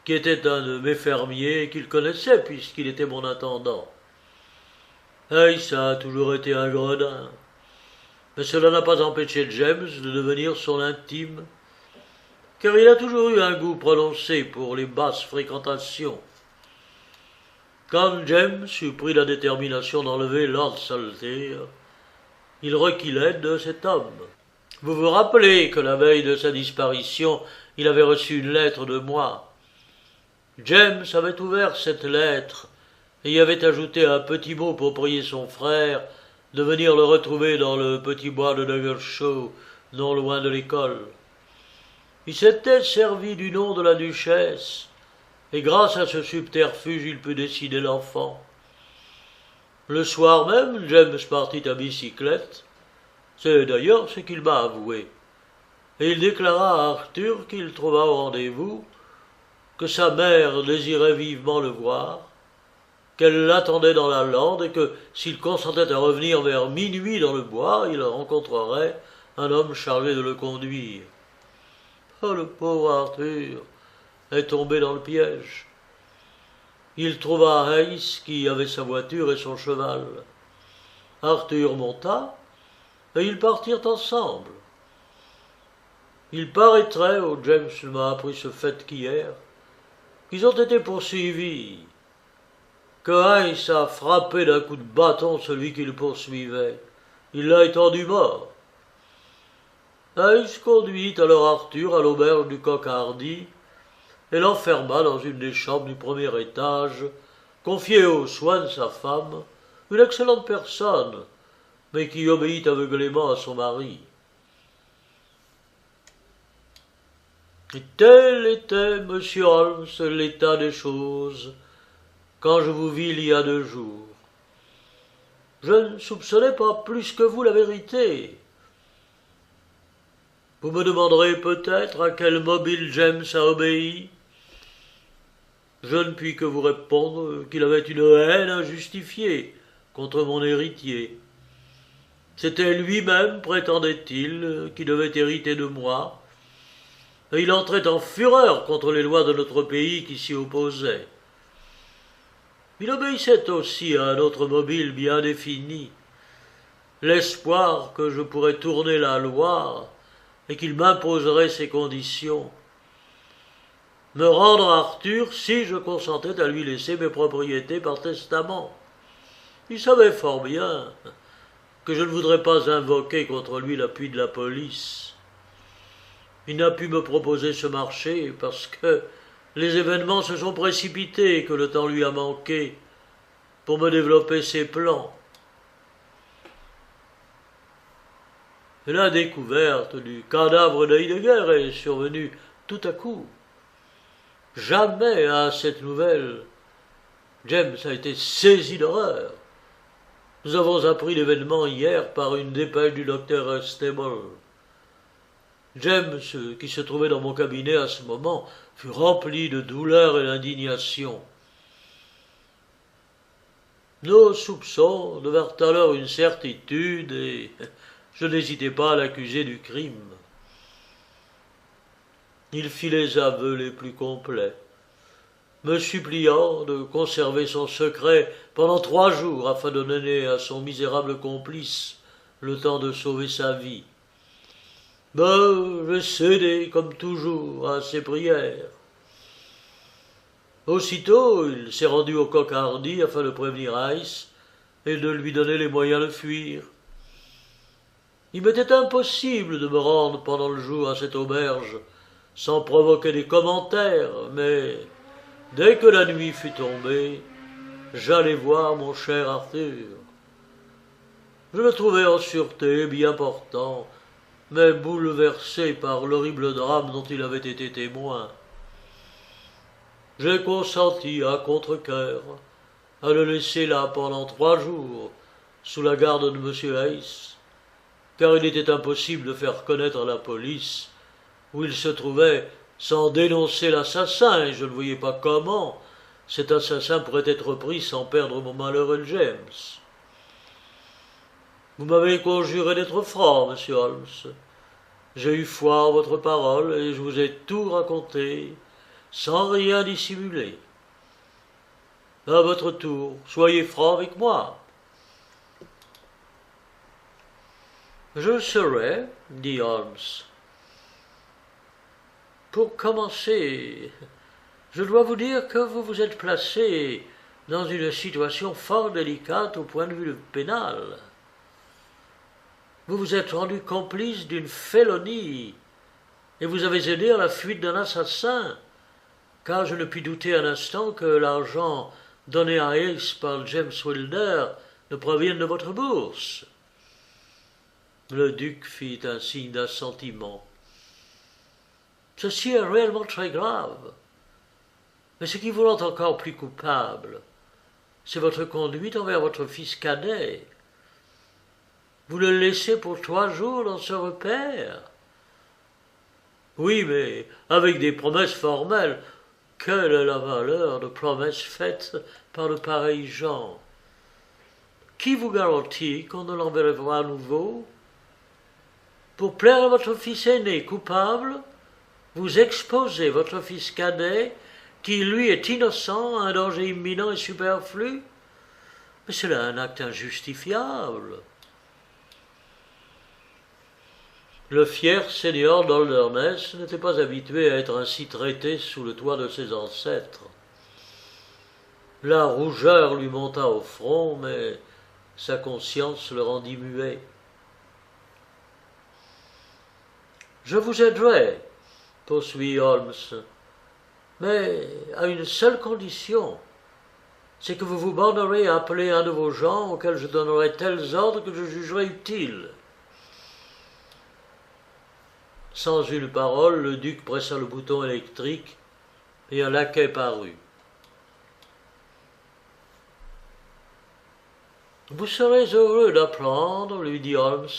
[SPEAKER 1] qui était un de mes fermiers et qu'il connaissait puisqu'il était mon intendant. Ice a toujours été un gredin, mais cela n'a pas empêché James de devenir son intime, car il a toujours eu un goût prononcé pour les basses fréquentations. Quand James eut pris la détermination d'enlever Lord Saltire, il requit l'aide de cet homme. Vous vous rappelez que la veille de sa disparition, il avait reçu une lettre de moi. James avait ouvert cette lettre et y avait ajouté un petit mot pour prier son frère de venir le retrouver dans le petit bois de Duggershaw, non loin de l'école. Il s'était servi du nom de la duchesse, et grâce à ce subterfuge, il put décider l'enfant. Le soir même, James partit à bicyclette. C'est d'ailleurs ce qu'il m'a avoué. Et il déclara à Arthur qu'il trouva au rendez-vous, que sa mère désirait vivement le voir, qu'elle l'attendait dans la lande et que, s'il consentait à revenir vers minuit dans le bois, il rencontrerait un homme chargé de le conduire. Oh, le pauvre Arthur est tombé dans le piège. Il trouva Hayes qui avait sa voiture et son cheval. Arthur monta, et ils partirent ensemble. Il paraîtrait, James m'a appris ce fait qu'hier, qu'ils ont été poursuivis, que Hayes a frappé d'un coup de bâton celui qui le poursuivait. Il l'a étendu mort. Hayes conduisit alors Arthur à l'auberge du Coq-Hardy et l'enferma dans une des chambres du premier étage, confiée aux soins de sa femme, une excellente personne, mais qui obéit aveuglément à son mari. Et tel était, monsieur Holmes, l'état des choses quand je vous vis il y a 2 jours. Je ne soupçonnais pas plus que vous la vérité. Vous me demanderez peut-être à quel mobile James a obéi. Je ne puis que vous répondre qu'il avait une haine injustifiée contre mon héritier. C'était lui-même, prétendait-il, qui devait hériter de moi, et il entrait en fureur contre les lois de notre pays qui s'y opposaient. Il obéissait aussi à un autre mobile bien défini, l'espoir que je pourrais tourner la loi et qu'il m'imposerait ses conditions. Me rendre à Arthur si je consentais à lui laisser mes propriétés par testament. Il savait fort bien que je ne voudrais pas invoquer contre lui l'appui de la police. Il n'a pu me proposer ce marché parce que les événements se sont précipités et que le temps lui a manqué pour me développer ses plans. Et la découverte du cadavre d'Heidegger est survenue tout à coup. Jamais à cette nouvelle, James a été saisi d'horreur. Nous avons appris l'événement hier par une dépêche du docteur Stable. James, qui se trouvait dans mon cabinet à ce moment, fut rempli de douleur et d'indignation. Nos soupçons devinrent alors une certitude et je n'hésitai pas à l'accuser du crime. Il fit les aveux les plus complets, me suppliant de conserver son secret pendant 3 jours afin de donner à son misérable complice le temps de sauver sa vie. Je cédai, comme toujours, à ses prières. Aussitôt, il s'est rendu au Coq Hardy afin de prévenir Ice et de lui donner les moyens de fuir. Il m'était impossible de me rendre pendant le jour à cette auberge sans provoquer des commentaires, mais dès que la nuit fut tombée, j'allai voir mon cher Arthur. Je le trouvai en sûreté, bien portant, mais bouleversé par l'horrible drame dont il avait été témoin. J'ai consenti à contre-cœur à le laisser là pendant 3 jours, sous la garde de M. Hayes, car il était impossible de faire connaître à la police où il se trouvait sans dénoncer l'assassin, et je ne voyais pas comment cet assassin pourrait être pris sans perdre mon malheureux James. Vous m'avez conjuré d'être franc, monsieur Holmes. J'ai eu foi en votre parole et je vous ai tout raconté, sans rien dissimuler. À votre tour, soyez franc avec moi. Je le serai, dit Holmes. Pour commencer, je dois vous dire que vous vous êtes placé dans une situation fort délicate au point de vue pénal. Vous vous êtes rendu complice d'une félonie et vous avez aidé à la fuite d'un assassin, car je ne puis douter un instant que l'argent donné à Hayes par James Wilder ne provienne de votre bourse. Le duc fit un signe d'assentiment. Ceci est réellement très grave. Mais ce qui vous rend encore plus coupable, c'est votre conduite envers votre fils cadet. Vous le laissez pour 3 jours dans ce repère. Oui, mais avec des promesses formelles. Quelle est la valeur de promesses faites par de pareils gens? Qui vous garantit qu'on ne l'enverra pas à nouveau? Pour plaire à votre fils aîné coupable, vous exposez votre fils cadet, qui lui est innocent, à un danger imminent et superflu? Mais c'est là un acte injustifiable. Le fier seigneur d'Holderness n'était pas habitué à être ainsi traité sous le toit de ses ancêtres. La rougeur lui monta au front, mais sa conscience le rendit muet. « Je vous aiderai, poursuivit Holmes, mais à une seule condition, c'est que vous vous bornerez à appeler un de vos gens auquel je donnerai tels ordres que je jugerai utiles. » Sans une parole, le duc pressa le bouton électrique et un laquais parut. « Vous serez heureux d'apprendre, lui dit Holmes,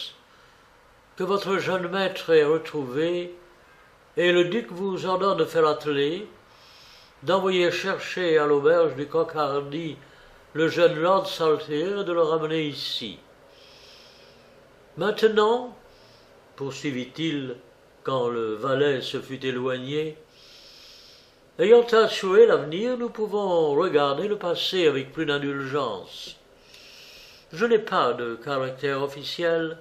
[SPEAKER 1] que votre jeune maître est retrouvé, et le duc vous ordonne de faire atteler, d'envoyer chercher à l'auberge du Coq Hardy le jeune Lord Saltire et de le ramener ici. Maintenant, poursuivit-il, quand le valet se fut éloigné, Ayant assuré l'avenir, nous pouvons regarder le passé avec plus d'indulgence. Je n'ai pas de caractère officiel,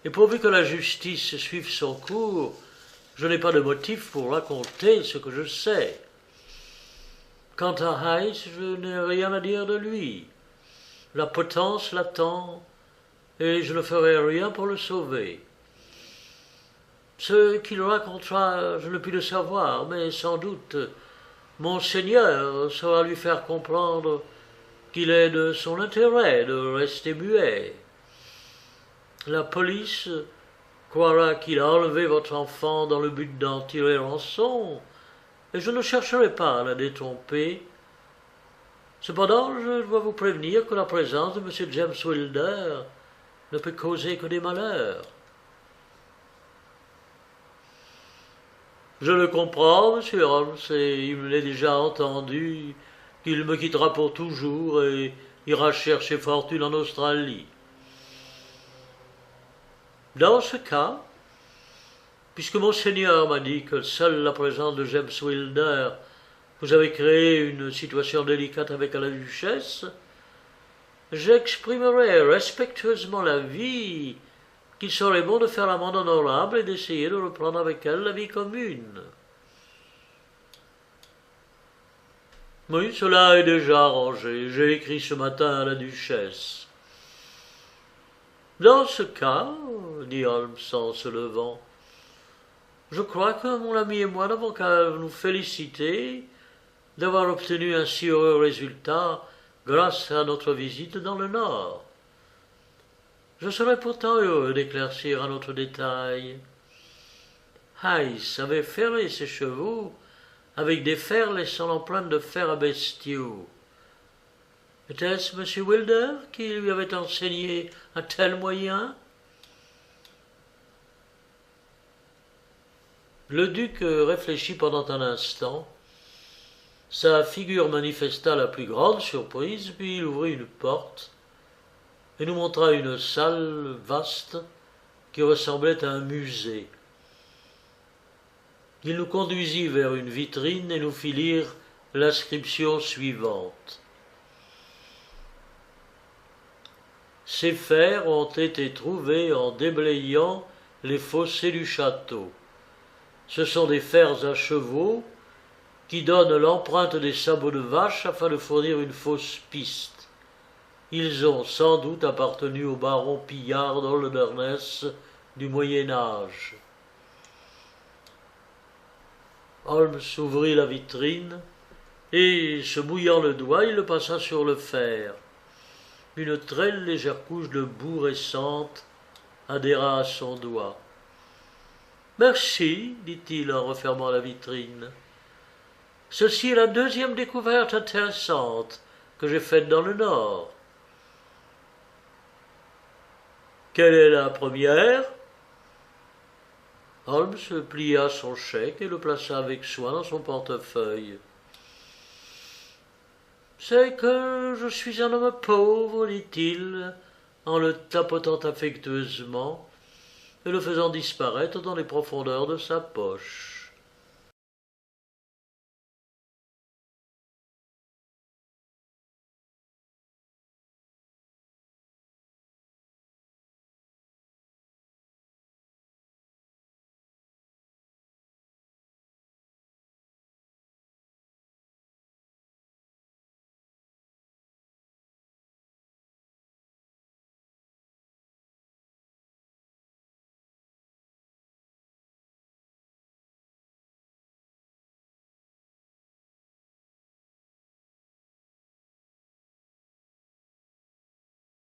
[SPEAKER 1] et pourvu que la justice suive son cours, je n'ai pas de motif pour raconter ce que je sais. Quant à Heiss, je n'ai rien à dire de lui. La potence l'attend, et je ne ferai rien pour le sauver. Ce qu'il racontera, je ne puis le savoir, mais sans doute Monseigneur saura lui faire comprendre qu'il est de son intérêt de rester muet. La police croira qu'il a enlevé votre enfant dans le but d'en tirer rançon, et je ne chercherai pas à la détromper. Cependant, je dois vous prévenir que la présence de M. James Wilder ne peut causer que des malheurs. Je le comprends, monsieur Holmes, et il me l'a déjà entendu qu'il me quittera pour toujours et ira chercher fortune en Australie. Dans ce cas, puisque Monseigneur m'a dit que seule la présence de James Wilder vous avait créé une situation délicate avec la duchesse, j'exprimerai respectueusement l'avis qu'il serait bon de faire l'amende honorable et d'essayer de reprendre avec elle la vie commune. Oui, cela est déjà arrangé. J'ai écrit ce matin à la duchesse. Dans ce cas, dit Holmes en se levant, je crois que mon ami et moi n'avons qu'à nous féliciter d'avoir obtenu un si heureux résultat grâce à notre visite dans le Nord. Je serais pourtant heureux d'éclaircir un autre détail. Heiss avait ferré ses chevaux avec des fers laissant l'empreinte de fer à bestiaux. Était-ce M. Wilder qui lui avait enseigné un tel moyen? Le duc réfléchit pendant un instant. Sa figure manifesta la plus grande surprise, puis il ouvrit une porte et nous montra une salle vaste qui ressemblait à un musée. Il nous conduisit vers une vitrine et nous fit lire l'inscription suivante. Ces fers ont été trouvés en déblayant les fossés du château. Ce sont des fers à chevaux qui donnent l'empreinte des sabots de vache afin de fournir une fausse piste. Ils ont sans doute appartenu au baron pillard d'Holderness du Moyen-Âge. Holmes ouvrit la vitrine et, se mouillant le doigt, il le passa sur le fer. Une très légère couche de boue récente adhéra à son doigt. « Merci, dit-il en refermant la vitrine. Ceci est la deuxième découverte intéressante que j'ai faite dans le Nord. Quelle est la première? Holmes plia son chèque et le plaça avec soin dans son portefeuille. C'est que je suis un homme pauvre, dit-il, en le tapotant affectueusement et le faisant disparaître dans les profondeurs de sa poche.